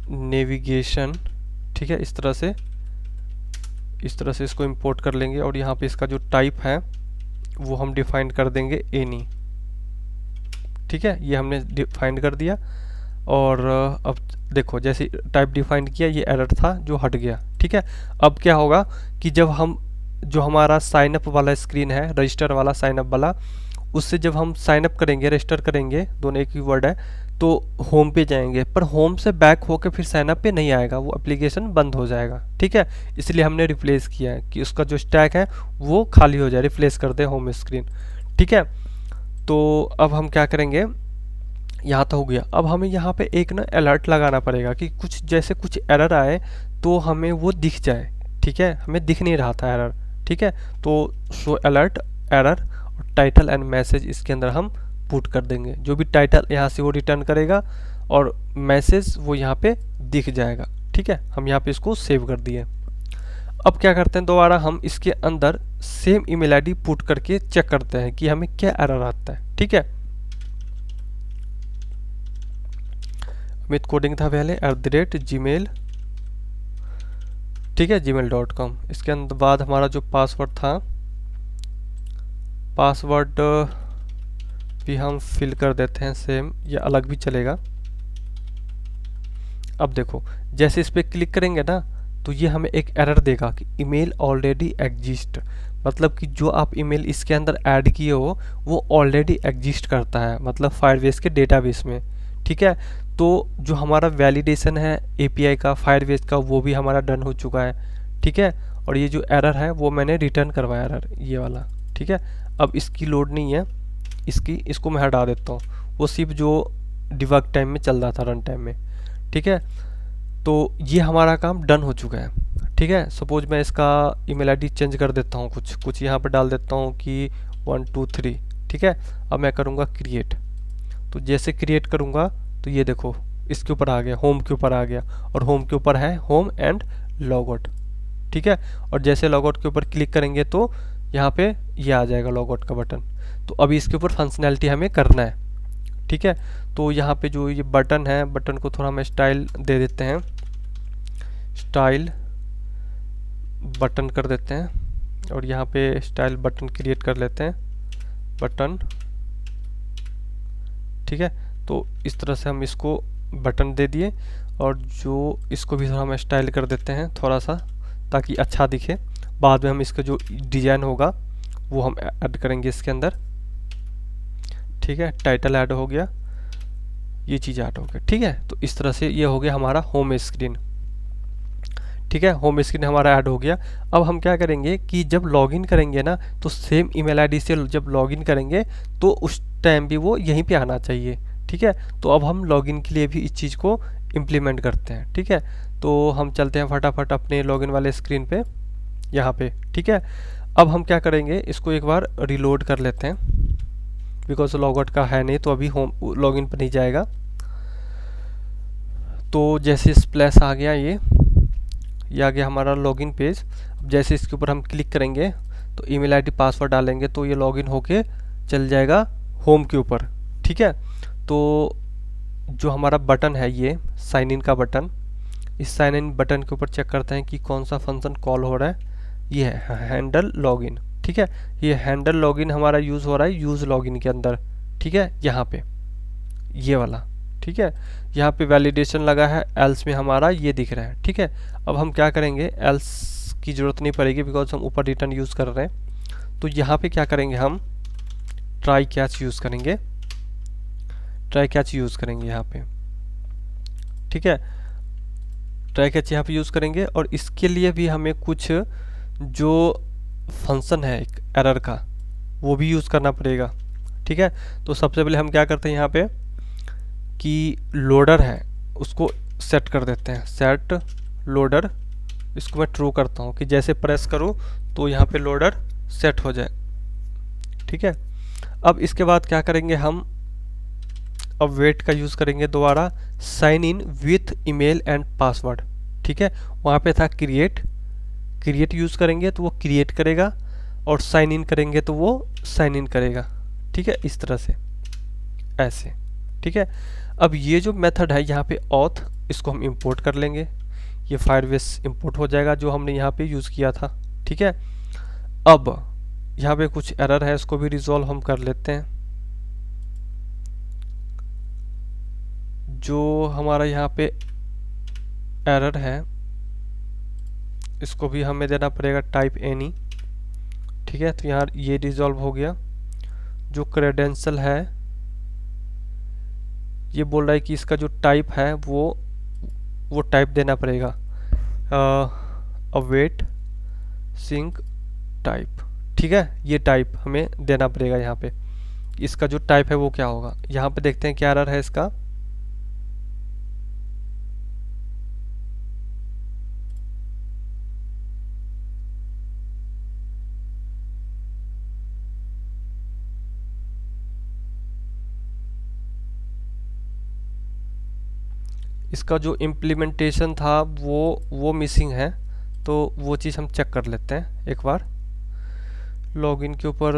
नेविगेशन, ठीक है, इस तरह से इसको इंपोर्ट कर लेंगे और यहाँ पे इसका जो टाइप है वो हम डिफाइन कर देंगे एनी, ठीक है, ये हमने डिफाइन कर दिया। और अब देखो जैसे टाइप डिफाइन किया ये एरर था जो हट गया, ठीक है। अब क्या होगा कि जब हम जो हमारा साइन अप वाला स्क्रीन है, रजिस्टर वाला साइन अप वाला, उससे जब हम साइन अप करेंगे, रजिस्टर करेंगे, दोनों एक ही वर्ड है, तो होम पे जाएंगे, पर होम से बैक होकर फिर साइन अप पे नहीं आएगा, वो एप्लीकेशन बंद हो जाएगा, ठीक है। इसलिए हमने रिप्लेस किया है कि उसका जो स्टैक है वो खाली हो जाए, रिप्लेस कर दे होम स्क्रीन, ठीक है। तो अब हम क्या करेंगे, यहाँ तो हो गया। अब हमें यहाँ पे एक ना अलर्ट लगाना पड़ेगा कि कुछ एरर आए तो हमें वो दिख जाए, ठीक है। हमें दिख नहीं रहा था एरर, ठीक है। तो शो अलर्ट एरर और टाइटल एंड मैसेज इसके अंदर हम पुट कर देंगे। जो भी टाइटल यहाँ से वो रिटर्न करेगा और मैसेज वो यहाँ पे दिख जाएगा, ठीक है। हम यहाँ पे इसको सेव कर दिए। अब क्या करते हैं, दोबारा हम इसके अंदर सेम ईमेल आईडी पुट करके चेक करते हैं कि हमें क्या एरर आता है, ठीक है। अमित कोडिंग था पहले @gmail, ठीक है, gmail.com। इसके अंदर बाद हमारा जो पासवर्ड था, पासवर्ड भी हम फिल कर देते हैं सेम, या अलग भी चलेगा। अब देखो जैसे इस पर क्लिक करेंगे ना तो ये हमें एक एरर देगा कि ईमेल ऑलरेडी एग्जिस्ट, मतलब कि जो आप ईमेल इसके अंदर ऐड किए हो वो ऑलरेडी एग्जिस्ट करता है, मतलब फायरबेस के डेटाबेस में, ठीक है। तो जो हमारा वैलिडेशन है एपीआई का, फायरबेस का, वो भी हमारा डन हो चुका है, ठीक है। और ये जो एरर है वो मैंने रिटर्न करवाया एरर, ये वाला, ठीक है। अब इसकी लोड नहीं है, इसको मैं हटा देता हूँ, वो सिर्फ जो डिबग टाइम में चल रहा था, रन टाइम में, ठीक है। तो ये हमारा काम डन हो चुका है, ठीक है। सपोज मैं इसका ईमेल आईडी चेंज कर देता हूँ, कुछ यहाँ पर डाल देता हूँ कि 1 2 3, ठीक है। अब मैं करूँगा क्रिएट, तो जैसे क्रिएट करूँगा तो ये देखो इसके ऊपर आ गया, होम के ऊपर आ गया, और होम के ऊपर है होम एंड लॉगआउट, ठीक है। और जैसे लॉगआउट के ऊपर क्लिक करेंगे तो यहाँ पे ये आ जाएगा लॉगआउट का बटन। तो अभी इसके ऊपर फंक्शनैलिटी हमें करना है, ठीक है। तो यहाँ पे जो ये बटन है, बटन को थोड़ा हम स्टाइल दे देते हैं, स्टाइल बटन कर देते हैं, और यहाँ पे स्टाइल बटन क्रिएट कर लेते हैं, बटन, ठीक है। तो इस तरह से हम इसको बटन दे दिए, और जो इसको भी थोड़ा हम स्टाइल कर देते हैं थोड़ा सा, ताकि अच्छा दिखे। बाद में हम इसका जो डिज़ाइन होगा वो हम ऐड करेंगे इसके अंदर, ठीक है। टाइटल ऐड हो गया, ये चीज़ ऐड हो गया, ठीक है। तो इस तरह से ये हो गया हमारा होम स्क्रीन, ठीक है। होम स्क्रीन हमारा ऐड हो गया। अब हम क्या करेंगे कि जब लॉगिन करेंगे ना, तो सेम ईमेल आईडी से जब लॉगिन करेंगे तो उस टाइम भी वो यहीं पे आना चाहिए, ठीक है। तो अब हम लॉगिन के लिए भी इस चीज़ को इम्प्लीमेंट करते हैं, ठीक है। तो हम चलते हैं फटाफट अपने लॉगिन वाले स्क्रीन पे, यहाँ पे, ठीक है। अब हम क्या करेंगे, इसको एक बार रिलोड कर लेते हैं, बिकॉज लॉगआउट का है नहीं तो अभी होम लॉगिन पर नहीं जाएगा। तो जैसे स्प्लैश आ गया, ये आ गया हमारा लॉगिन पेज। अब जैसे इसके ऊपर हम क्लिक करेंगे तो ईमेल आईडी पासवर्ड डालेंगे तो ये लॉगिन होके चल जाएगा होम के ऊपर, ठीक है। तो जो हमारा बटन है ये साइन इन का बटन, इस साइन इन बटन के ऊपर चेक करते हैं कि कौन सा फंक्शन कॉल हो रहा है। ये है हैंडल लॉगिन, ठीक है। ये हैंडल लॉगिन हमारा यूज़ हो रहा है यूज़ लॉगिन के अंदर, ठीक है, यहाँ पे ये वाला, ठीक है। यहाँ पे वैलिडेशन लगा है, एल्स में हमारा ये दिख रहा है, ठीक है। अब हम क्या करेंगे, एल्स की ज़रूरत नहीं पड़ेगी बिकॉज हम ऊपर रिटर्न यूज़ कर रहे हैं। तो यहाँ पे क्या करेंगे, हम ट्राई कैच यूज़ करेंगे, ट्राई कैच यूज़ करेंगे यहाँ पे, ठीक है। ट्राई कैच यहाँ पे यूज़ करेंगे, और इसके लिए भी हमें कुछ जो फंक्शन है एक एरर का वो भी यूज़ करना पड़ेगा, ठीक है। तो सबसे पहले हम क्या करते हैं, यहाँ पे कि लोडर है उसको सेट कर देते हैं, सेट लोडर। इसको मैं ट्रू करता हूँ कि जैसे प्रेस करूँ तो यहाँ पे लोडर सेट हो जाए, ठीक है। अब इसके बाद क्या करेंगे हम, अब वेट का यूज़ करेंगे दोबारा, sign in with email and password, ठीक है। वहाँ पे था क्रिएट यूज़ करेंगे तो वो क्रिएट करेगा, और साइन इन करेंगे तो वो साइन इन करेगा, ठीक है। इस तरह से ऐसे, ठीक है। अब ये जो मेथड है यहाँ पे ऑथ इसको हम इंपोर्ट कर लेंगे। ये फायरबेस इंपोर्ट हो जाएगा जो हमने यहाँ पे यूज़ किया था। ठीक है, अब यहाँ पे कुछ एरर है, इसको भी रिजॉल्व हम कर लेते हैं। जो हमारा यहाँ पे एरर है इसको भी हमें देना पड़ेगा टाइप एनी। ठीक है, तो यहाँ ये रिजॉल्व हो गया। जो क्रेडेंशियल है ये बोल रहा है कि इसका जो टाइप है वो टाइप देना पड़ेगा, अवेट सिंक टाइप। ठीक है, ये टाइप हमें देना पड़ेगा यहाँ पे। इसका जो टाइप है वो क्या होगा, यहाँ पे देखते हैं क्या एरर है इसका। इसका जो इम्प्लीमेंटेशन था वो मिसिंग है, तो वो चीज़ हम चेक कर लेते हैं एक बार। लॉगिन के ऊपर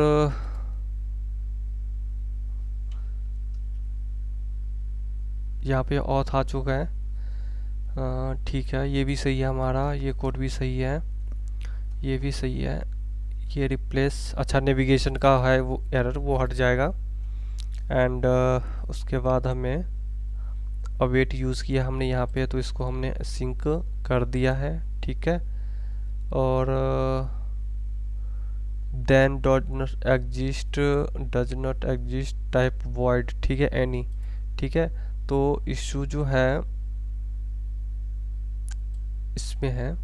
यहाँ पे ऑथ आ चुका है। ठीक है, ये भी सही है हमारा, ये कोड भी सही है, ये भी सही है। ये रिप्लेस, अच्छा नेविगेशन का है वो एरर, वो हट जाएगा। एंड उसके बाद हमें अवेट यूज़ किया हमने यहाँ पे, तो इसको हमने सिंक कर दिया है। ठीक है, और then does not exist type void. ठीक है, एनी। ठीक है, तो इशू जो है इसमें है,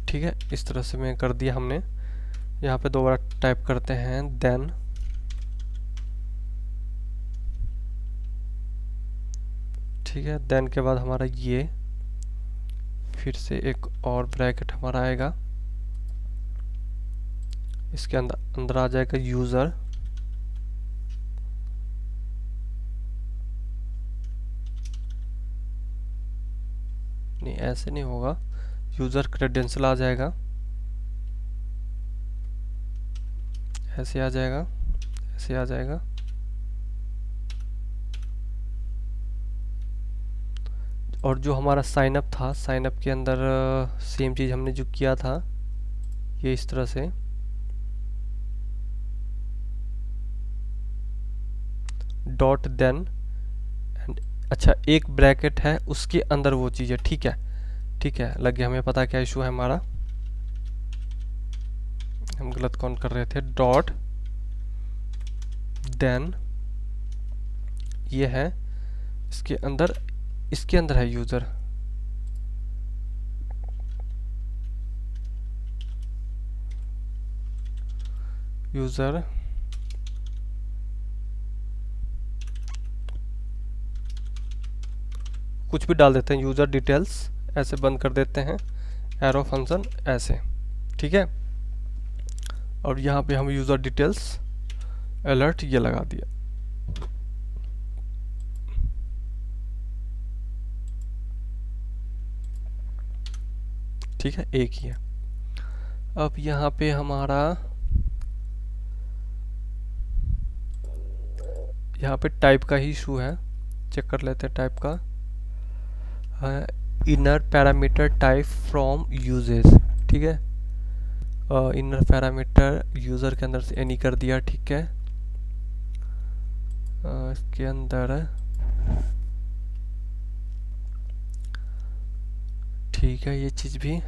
ठीक है, इस तरह से मैं कर दिया हमने। यहाँ पे दोबारा टाइप करते हैं देन, ठीक है, देन के बाद हमारा ये फिर से एक और ब्रैकेट हमारा आएगा, इसके अंदर आ जाएगा यूज़र। नहीं, ऐसे नहीं होगा, यूज़र क्रेडेंशियल आ जाएगा, ऐसे आ जाएगा, ऐसे आ जाएगा। और जो हमारा साइनअप था, साइनअप के अंदर सेम चीज़ हमने जो किया था, ये इस तरह से डॉट देन एंड, अच्छा एक ब्रैकेट है उसके अंदर वो चीज़ है। ठीक है, ठीक है, लग गया हमें पता क्या इशू है हमारा, हम गलत काउंट कर रहे थे। डॉट देन ये है, इसके अंदर है यूज़र। यूज़र कुछ भी डाल देते हैं, यूज़र डिटेल्स ऐसे बंद कर देते हैं, एरो फंक्शन ऐसे। ठीक है, और यहाँ पे हम यूज़र डिटेल्स अलर्ट ये लगा दिया। ठीक है, एक ही है। अब यहाँ पे हमारा यहाँ पे टाइप का ही इशू है, चेक कर लेते हैं टाइप का। Inner parameter type from uses. ठीक है, इनर पैरामीटर यूज़र के अंदर से एनी कर दिया। ठीक है, इसके अंदर ठीक है, ये चीज़ भी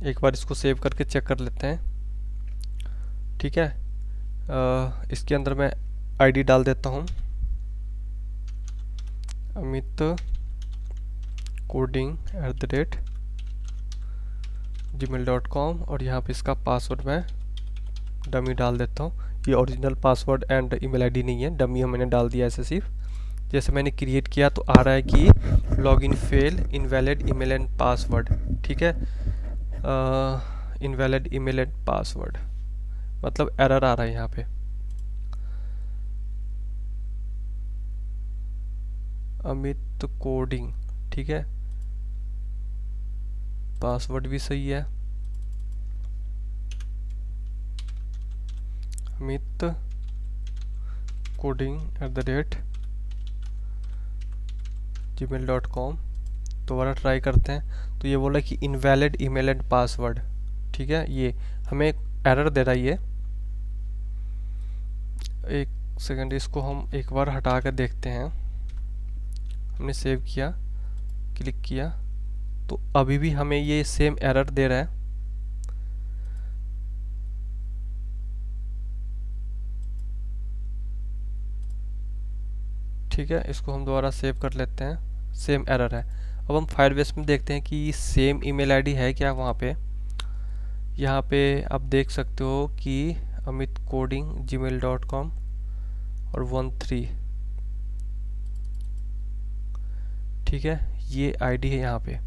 एक बार इसको सेव करके चेक कर लेते हैं। ठीक है, इसके अंदर मैं आईडी डाल देता हूँ, अमित coding@gmail.com, और यहाँ पे इसका पासवर्ड मैं डमी डाल देता हूँ। ये original password and email ID नहीं है, डमी मैंने डाल दिया ऐसे सिर्फ। जैसे मैंने क्रिएट किया तो आ रहा है कि login fail, invalid email and password. ठीक है, इनवैलिड ईमेल एंड पासवर्ड मतलब एरर आ रहा है यहाँ पे। अमित कोडिंग, ठीक है, पासवर्ड भी सही है, अमित coding@gmail.com। दोबारा ट्राई करते हैं। तो ये बोला कि इनवैलिड ईमेल एंड पासवर्ड। ठीक है, ये हमें एरर दे रहा है ये। एक सेकंड, इसको हम एक बार हटा कर देखते हैं। हमने सेव किया, क्लिक किया, तो अभी भी हमें ये सेम एरर दे रहा है। ठीक है, इसको हम दोबारा सेव कर लेते हैं। सेम एरर है। अब हम फायरबेस में देखते हैं कि सेम ईमेल आईडी है क्या वहाँ पे। यहाँ पे आप देख सकते हो कि अमित कोडिंग gmail.com और 13। ठीक है, ये आईडी है यहाँ पे।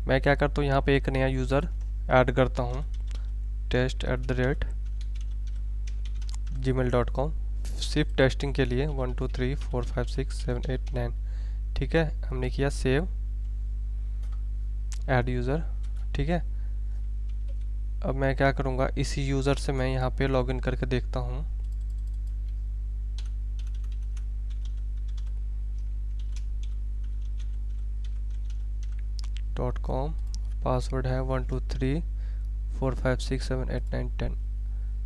मैं क्या करता हूँ, यहाँ पे एक नया यूज़र ऐड करता हूँ, test@gmail.com, सिर्फ टेस्टिंग के लिए। 1 2 3 4 5 6 7 8 9। ठीक है, हमने किया सेव, ऐड यूज़र। ठीक है, अब मैं क्या करूँगा, इसी यूज़र से मैं यहाँ पे लॉगिन करके देखता हूँ। .com, पासवर्ड है 1 2 3 4 5 6 7 8 9 10।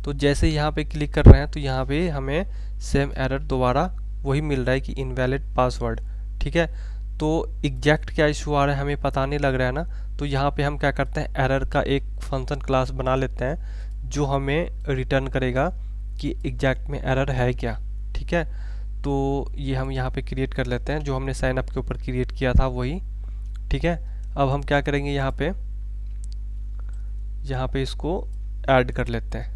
तो जैसे यहाँ पे क्लिक कर रहे हैं तो यहाँ पे हमें सेम एरर दोबारा वही मिल रहा है कि इनवैलिड पासवर्ड। ठीक है, तो एग्जैक्ट क्या इशू आ रहा है हमें पता नहीं लग रहा है ना। तो यहाँ पे हम क्या करते हैं, एरर का एक फंक्शन क्लास बना लेते हैं जो हमें रिटर्न करेगा कि एग्जैक्ट में एरर है क्या। ठीक है, तो ये हम यहाँ पे क्रिएट कर लेते हैं, जो हमने साइन अप के ऊपर क्रिएट किया था वही। ठीक है, अब हम क्या करेंगे, यहाँ पे इसको ऐड कर लेते हैं,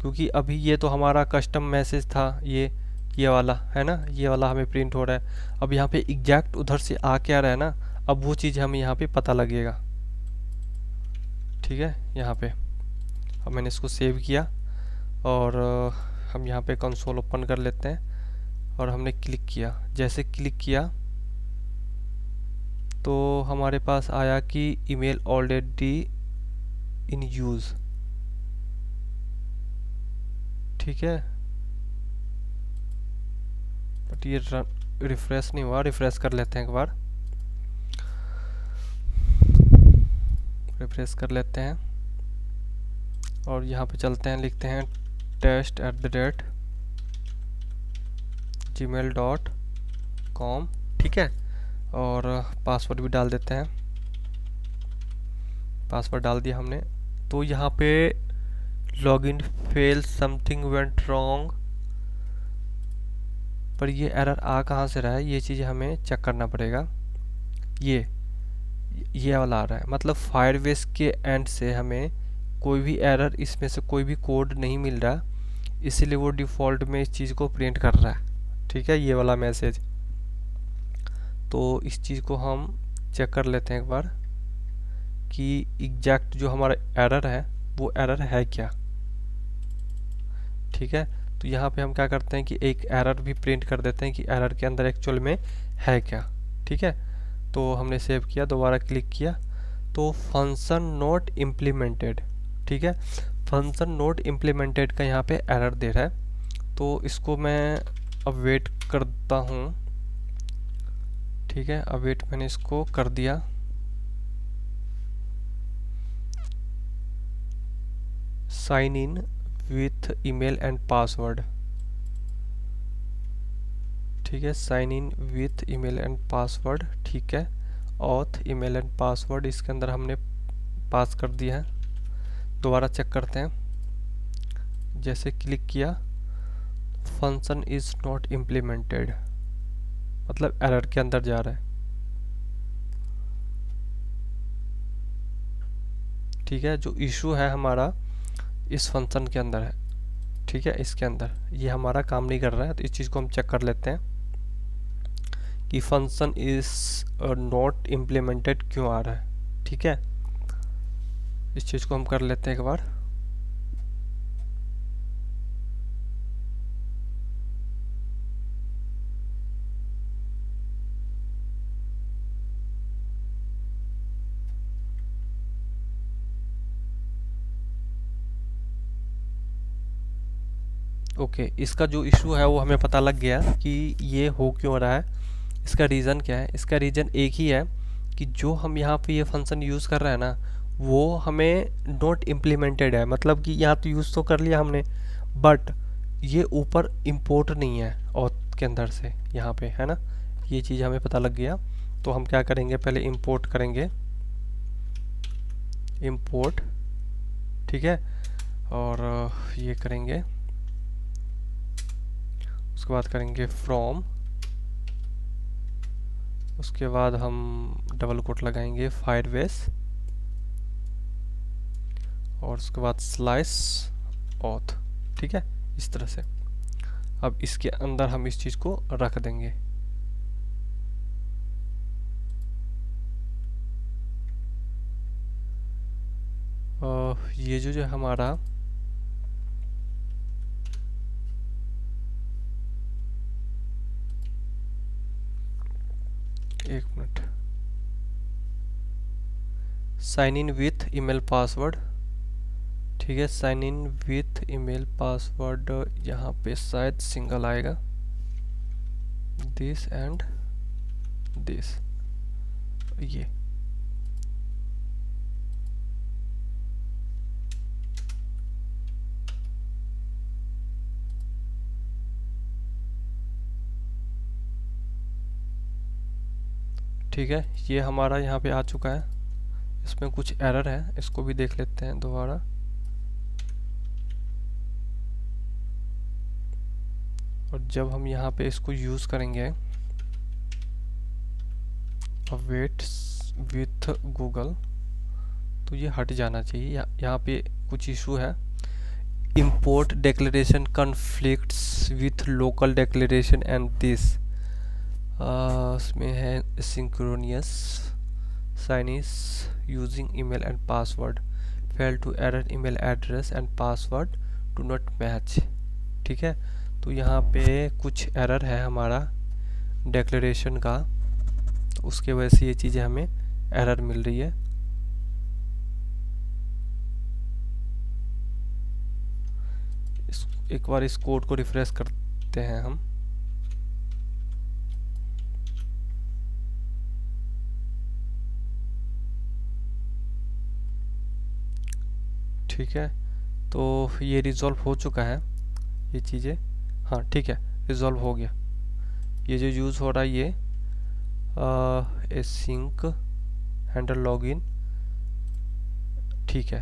क्योंकि अभी ये तो हमारा कस्टम मैसेज था, ये वाला है ना, ये वाला हमें प्रिंट हो रहा है। अब यहाँ पे एग्जैक्ट उधर से आ क्या रहा है ना, अब वो चीज़ हमें यहाँ पे पता लगेगा। ठीक है, यहाँ पे अब मैंने इसको सेव किया और हम यहाँ पे कंसोल ओपन कर लेते हैं और हमने क्लिक किया। जैसे क्लिक किया तो हमारे पास आया कि ईमेल ऑलरेडी इन यूज़। ठीक है, बट ये रिफ्रेश नहीं हुआ। रिफ्रेश कर लेते हैं एक बार, रिफ्रेश कर लेते हैं और यहाँ पे चलते हैं, लिखते हैं test@gmail.com। ठीक है, और पासवर्ड भी डाल देते हैं। पासवर्ड डाल दिया हमने। तो यहाँ पे login fail, something went wrong, पर ये एरर आ कहाँ से रहा है, ये चीज़ हमें चेक करना पड़ेगा। ये वाला आ रहा है, मतलब फायरबेस के एंड से हमें कोई भी एरर, इसमें से कोई भी कोड नहीं मिल रहा, इसीलिए वो डिफ़ॉल्ट में इस चीज़ को प्रिंट कर रहा है। ठीक है, ये वाला मैसेज। तो इस चीज़ को हम चेक कर लेते हैं एक बार कि एग्जैक्ट जो हमारा एरर है वो एरर है क्या। ठीक है, तो यहाँ पे हम क्या करते हैं कि एक एरर भी प्रिंट कर देते हैं कि एरर के अंदर एक्चुअल में है क्या। ठीक है, तो हमने सेव किया, दोबारा क्लिक किया, तो फंक्शन नॉट इम्प्लीमेंटेड। ठीक है, फंक्शन नॉट इम्प्लीमेंटेड का यहाँ पे एरर दे रहा है। तो इसको मैं अब वेट करता हूँ। ठीक है, अब वेट मैंने इसको कर दिया। Sign in with email and password. ठीक है, sign in with email and password. ठीक है, ऑथ ईमेल एंड पासवर्ड इसके अंदर हमने पास कर दिया है। दोबारा चेक करते हैं। जैसे क्लिक किया, फंक्शन इज नॉट इम्प्लीमेंटेड, मतलब एरर के अंदर जा रहा है। ठीक है, जो इशू है हमारा इस फंक्शन के अंदर है। ठीक है, इसके अंदर ये हमारा काम नहीं कर रहा है। तो इस चीज़ को हम चेक कर लेते हैं कि फंक्शन इज नॉट इम्प्लीमेंटेड क्यों आ रहा है। ठीक है, इस चीज़ को हम कर लेते हैं एक बार। ओके, इसका जो इशू है वो हमें पता लग गया कि ये हो क्यों रहा है, इसका रीज़न क्या है। इसका रीज़न एक ही है कि जो हम यहाँ पे ये फंक्शन यूज़ कर रहे हैं ना, वो हमें नॉट इम्प्लीमेंटेड है। मतलब कि यहाँ तो यूज़ तो कर लिया हमने, बट ये ऊपर इम्पोर्ट नहीं है ऑथ के अंदर से, यहाँ पे है ना। ये चीज़ हमें पता लग गया। तो हम क्या करेंगे, पहले इम्पोर्ट करेंगे, इम्पोर्ट, ठीक है। और ये करेंगे, उसके बाद करेंगे फ्रॉम, उसके बाद हम डबल कोट लगाएंगे फायरबेस, और उसके बाद स्लाइस ऑथ, ठीक है, इस तरह से। अब इसके अंदर हम इस चीज़ को रख देंगे। ये जो हमारा एक minute, sign in with email password, ठीक है, sign in with email password, यहाँ पे शायद सिंगल आएगा, दिस एंड दिस, ये ठीक है। ये हमारा यहाँ पे आ चुका है। इसमें कुछ एरर है, इसको भी देख लेते हैं दोबारा। और जब हम यहाँ पे इसको यूज़ करेंगे अवेट विथ गूगल, तो ये हट जाना चाहिए। यहाँ पे कुछ इशू है, import declaration conflicts with local declaration and this इसमें है synchronous sign is using email and password fail to error email address and password do not match, ठीक है। तो यहाँ पे कुछ एरर है हमारा डेक्लेरेशन का, तो उसके वजह से ये चीज़ें हमें एरर मिल रही है। एक बार इस कोड को रिफ्रेश करते हैं हम। ठीक है, तो ये रिज़ॉल्व हो चुका है ये चीज़ें, हाँ ठीक है, रिज़ॉल्व हो गया। ये जो यूज़ हो रहा है ये एसिंक हैंडल लॉगिन, ठीक है,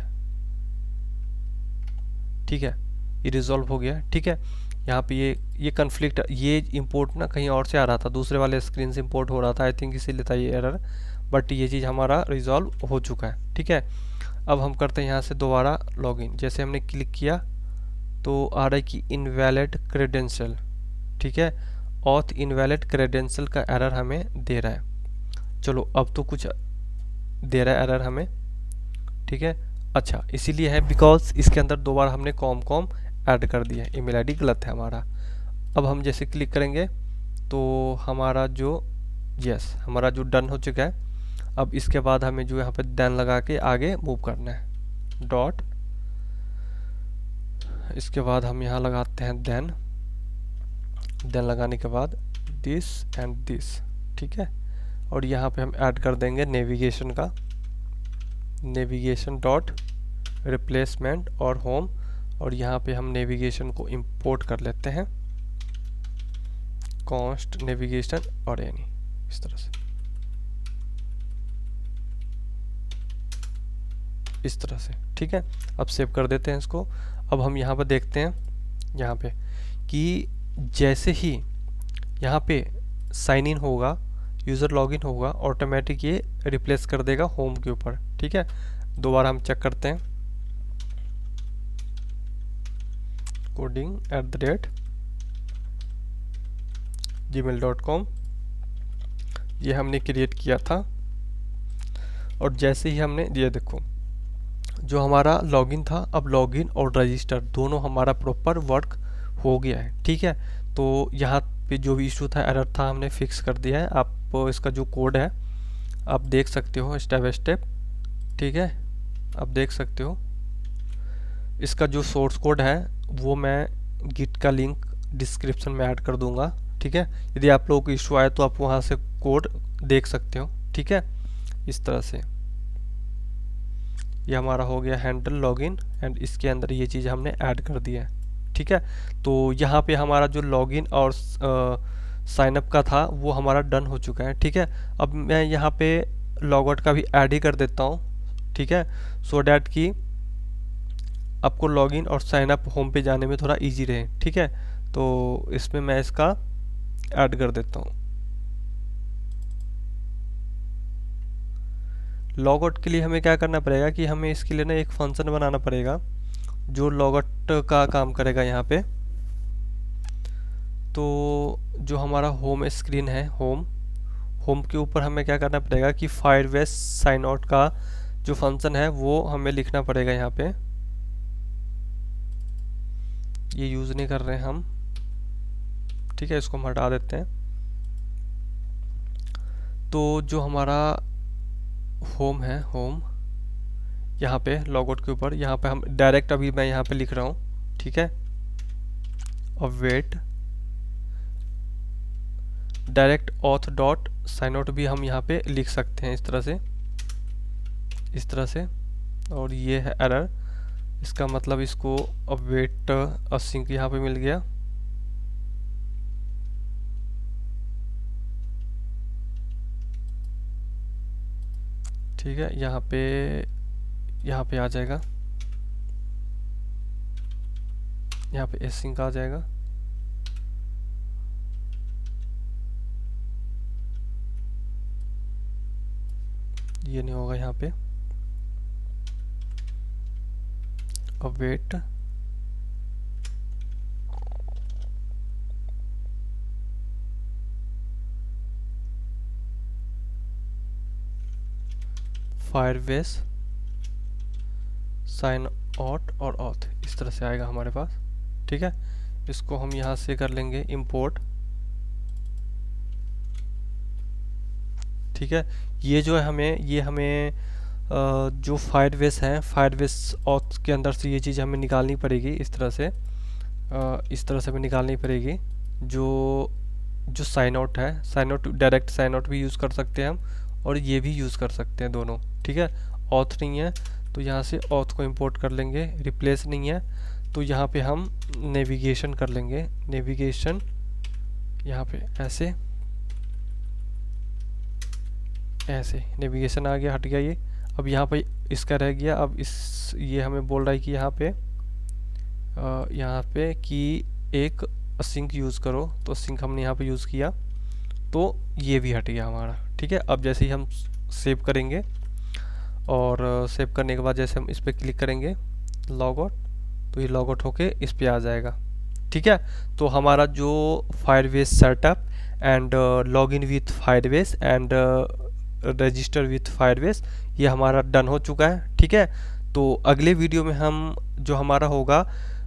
ठीक है, ये रिज़ॉल्व हो गया। ठीक है, यहाँ पे ये कन्फ्लिक्ट, ये इंपोर्ट ना कहीं और से आ रहा था, दूसरे वाले स्क्रीन से इंपोर्ट हो रहा था, आई थिंक इसीलिए था ये एरर, बट ये चीज़ हमारा रिज़ॉल्व हो चुका है। ठीक है, अब हम करते हैं यहाँ से दोबारा लॉगिन। जैसे हमने क्लिक किया तो आ रहा है कि इनवैलिड क्रेडेंशियल, ठीक है, ऑथ इनवैलिड क्रेडेंशियल का एरर हमें दे रहा है। चलो अब तो कुछ दे रहा है एरर हमें, ठीक है। अच्छा, इसीलिए है बिकॉज इसके अंदर दोबारा हमने कॉम ऐड कर दिया है, ईमेल आईडी गलत है हमारा। अब हम जैसे क्लिक करेंगे तो हमारा जो हमारा जो डन हो चुका है। अब इसके बाद हमें जो यहाँ पे देन लगा के आगे मूव करना है, डॉट, इसके बाद हम यहाँ लगाते हैं देन लगाने के बाद दिस एंड दिस, ठीक है। और यहाँ पे हम ऐड कर देंगे नेविगेशन का, नेविगेशन डॉट रिप्लेसमेंट और होम, और यहाँ पे हम नेविगेशन को इंपोर्ट कर लेते हैं, कॉन्स्ट नेविगेशन और यानी इस तरह से, इस तरह से। ठीक है, अब सेव कर देते हैं इसको। अब हम यहाँ पर देखते हैं यहाँ पे कि जैसे ही यहाँ पे साइन इन होगा, यूज़र लॉगिन होगा, ऑटोमेटिक ये रिप्लेस कर देगा होम के ऊपर। ठीक है, दोबारा हम चेक करते हैं, coding@gmail.com ये हमने क्रिएट किया था। और जैसे ही हमने ये देखो जो हमारा लॉगिन था, अब लॉगिन और रजिस्टर दोनों हमारा प्रॉपर वर्क हो गया है। ठीक है, तो यहाँ पे जो भी इशू था, एरर था, हमने फिक्स कर दिया है। आप इसका जो कोड है आप देख सकते हो स्टेप बाय स्टेप। ठीक है, आप देख सकते हो इसका जो सोर्स कोड है वो मैं गिट का लिंक डिस्क्रिप्शन में ऐड कर दूंगा, ठीक है। यदि आप लोगों को इशू आए तो आप वहाँ से कोड देख सकते हो, ठीक है। इस तरह से ये हमारा हो गया हैंडल लॉगिन एंड इसके अंदर ये चीज़ हमने ऐड कर दी है, ठीक है। तो यहाँ पे हमारा जो लॉगिन और साइनअप का था वो हमारा डन हो चुका है, ठीक है। अब मैं यहाँ पे लॉगआउट का भी ऐड ही कर देता हूँ, ठीक है, सो डैट कि आपको लॉगिन और साइनअप होम पे जाने में थोड़ा इजी रहे, ठीक है। तो इसमें मैं इसका ऐड कर देता हूँ। लॉगआउट के लिए हमें क्या करना पड़ेगा कि हमें इसके लिए ना एक फंक्शन बनाना पड़ेगा जो लॉगआउट का काम करेगा यहाँ पे। तो जो हमारा होम स्क्रीन है, होम के ऊपर हमें क्या करना पड़ेगा कि फायरबेस साइन आउट का जो फंक्शन है वो हमें लिखना पड़ेगा यहाँ पे। ये यूज़ नहीं कर रहे हैं हम, ठीक है, इसको हम हटा देते हैं। तो जो हमारा होम है, होम यहाँ पे लॉगआउट के ऊपर यहाँ पे हम डायरेक्ट अभी मैं यहाँ पे लिख रहा हूँ, ठीक है। अब wait direct auth dot sign out भी हम यहाँ पे लिख सकते हैं इस तरह से। और ये है एरर, इसका मतलब इसको अब वेट असिंक यहाँ पे मिल गया, ठीक है। यहाँ पे आ जाएगा, यहाँ पे एसिंक आ जाएगा। ये नहीं होगा यहाँ पे। अब वेट फायरबेस साइन आउट और ऑथ इस तरह से आएगा हमारे पास, ठीक है। इसको हम यहाँ से कर लेंगे इंपोर्ट, ठीक है। ये जो है ये हमें जो फायरबेस है, फायरबेस ऑथ के अंदर से ये चीज़ हमें निकालनी पड़ेगी इस तरह से हमें निकालनी पड़ेगी। जो साइन आउट है, sign out direct sign out भी यूज़ कर सकते हैं हम और ये भी यूज़ कर सकते हैं दोनों, ठीक है। ऑथ नहीं है तो यहाँ से ऑथ को इंपोर्ट कर लेंगे, रिप्लेस नहीं है तो यहाँ पे हम नेविगेशन कर लेंगे, नेविगेशन यहाँ पे ऐसे नेविगेशन आ गया, हट गया ये। अब यहाँ पे इसका रह गया, अब ये हमें बोल रहा है कि यहाँ पे कि एक सिंक यूज़ करो, तो सिंक हमने यहाँ पे यूज़ किया तो ये भी हट गया हमारा, ठीक है। अब जैसे ही हम सेव करेंगे और सेव करने के बाद जैसे हम इस पर क्लिक करेंगे लॉगआउट, तो ये लॉगआउट होके इस पे आ जाएगा, ठीक है। तो हमारा जो Firebase setup and login with Firebase and register with Firebase ये हमारा डन हो चुका है, ठीक है। तो अगले वीडियो में हम जो हमारा होगा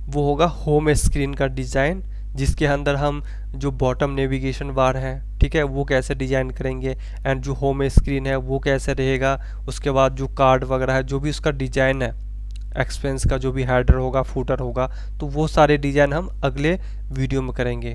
वो होगा होम स्क्रीन का डिज़ाइन, जिसके अंदर हम जो बॉटम नेविगेशन बार है, ठीक है, वो कैसे डिज़ाइन करेंगे एंड जो होम स्क्रीन है वो कैसे रहेगा। उसके बाद जो कार्ड वगैरह है, जो भी उसका डिज़ाइन है, एक्सपेंस का जो भी हेडर होगा, फूटर होगा, तो वो सारे डिज़ाइन हम अगले वीडियो में करेंगे।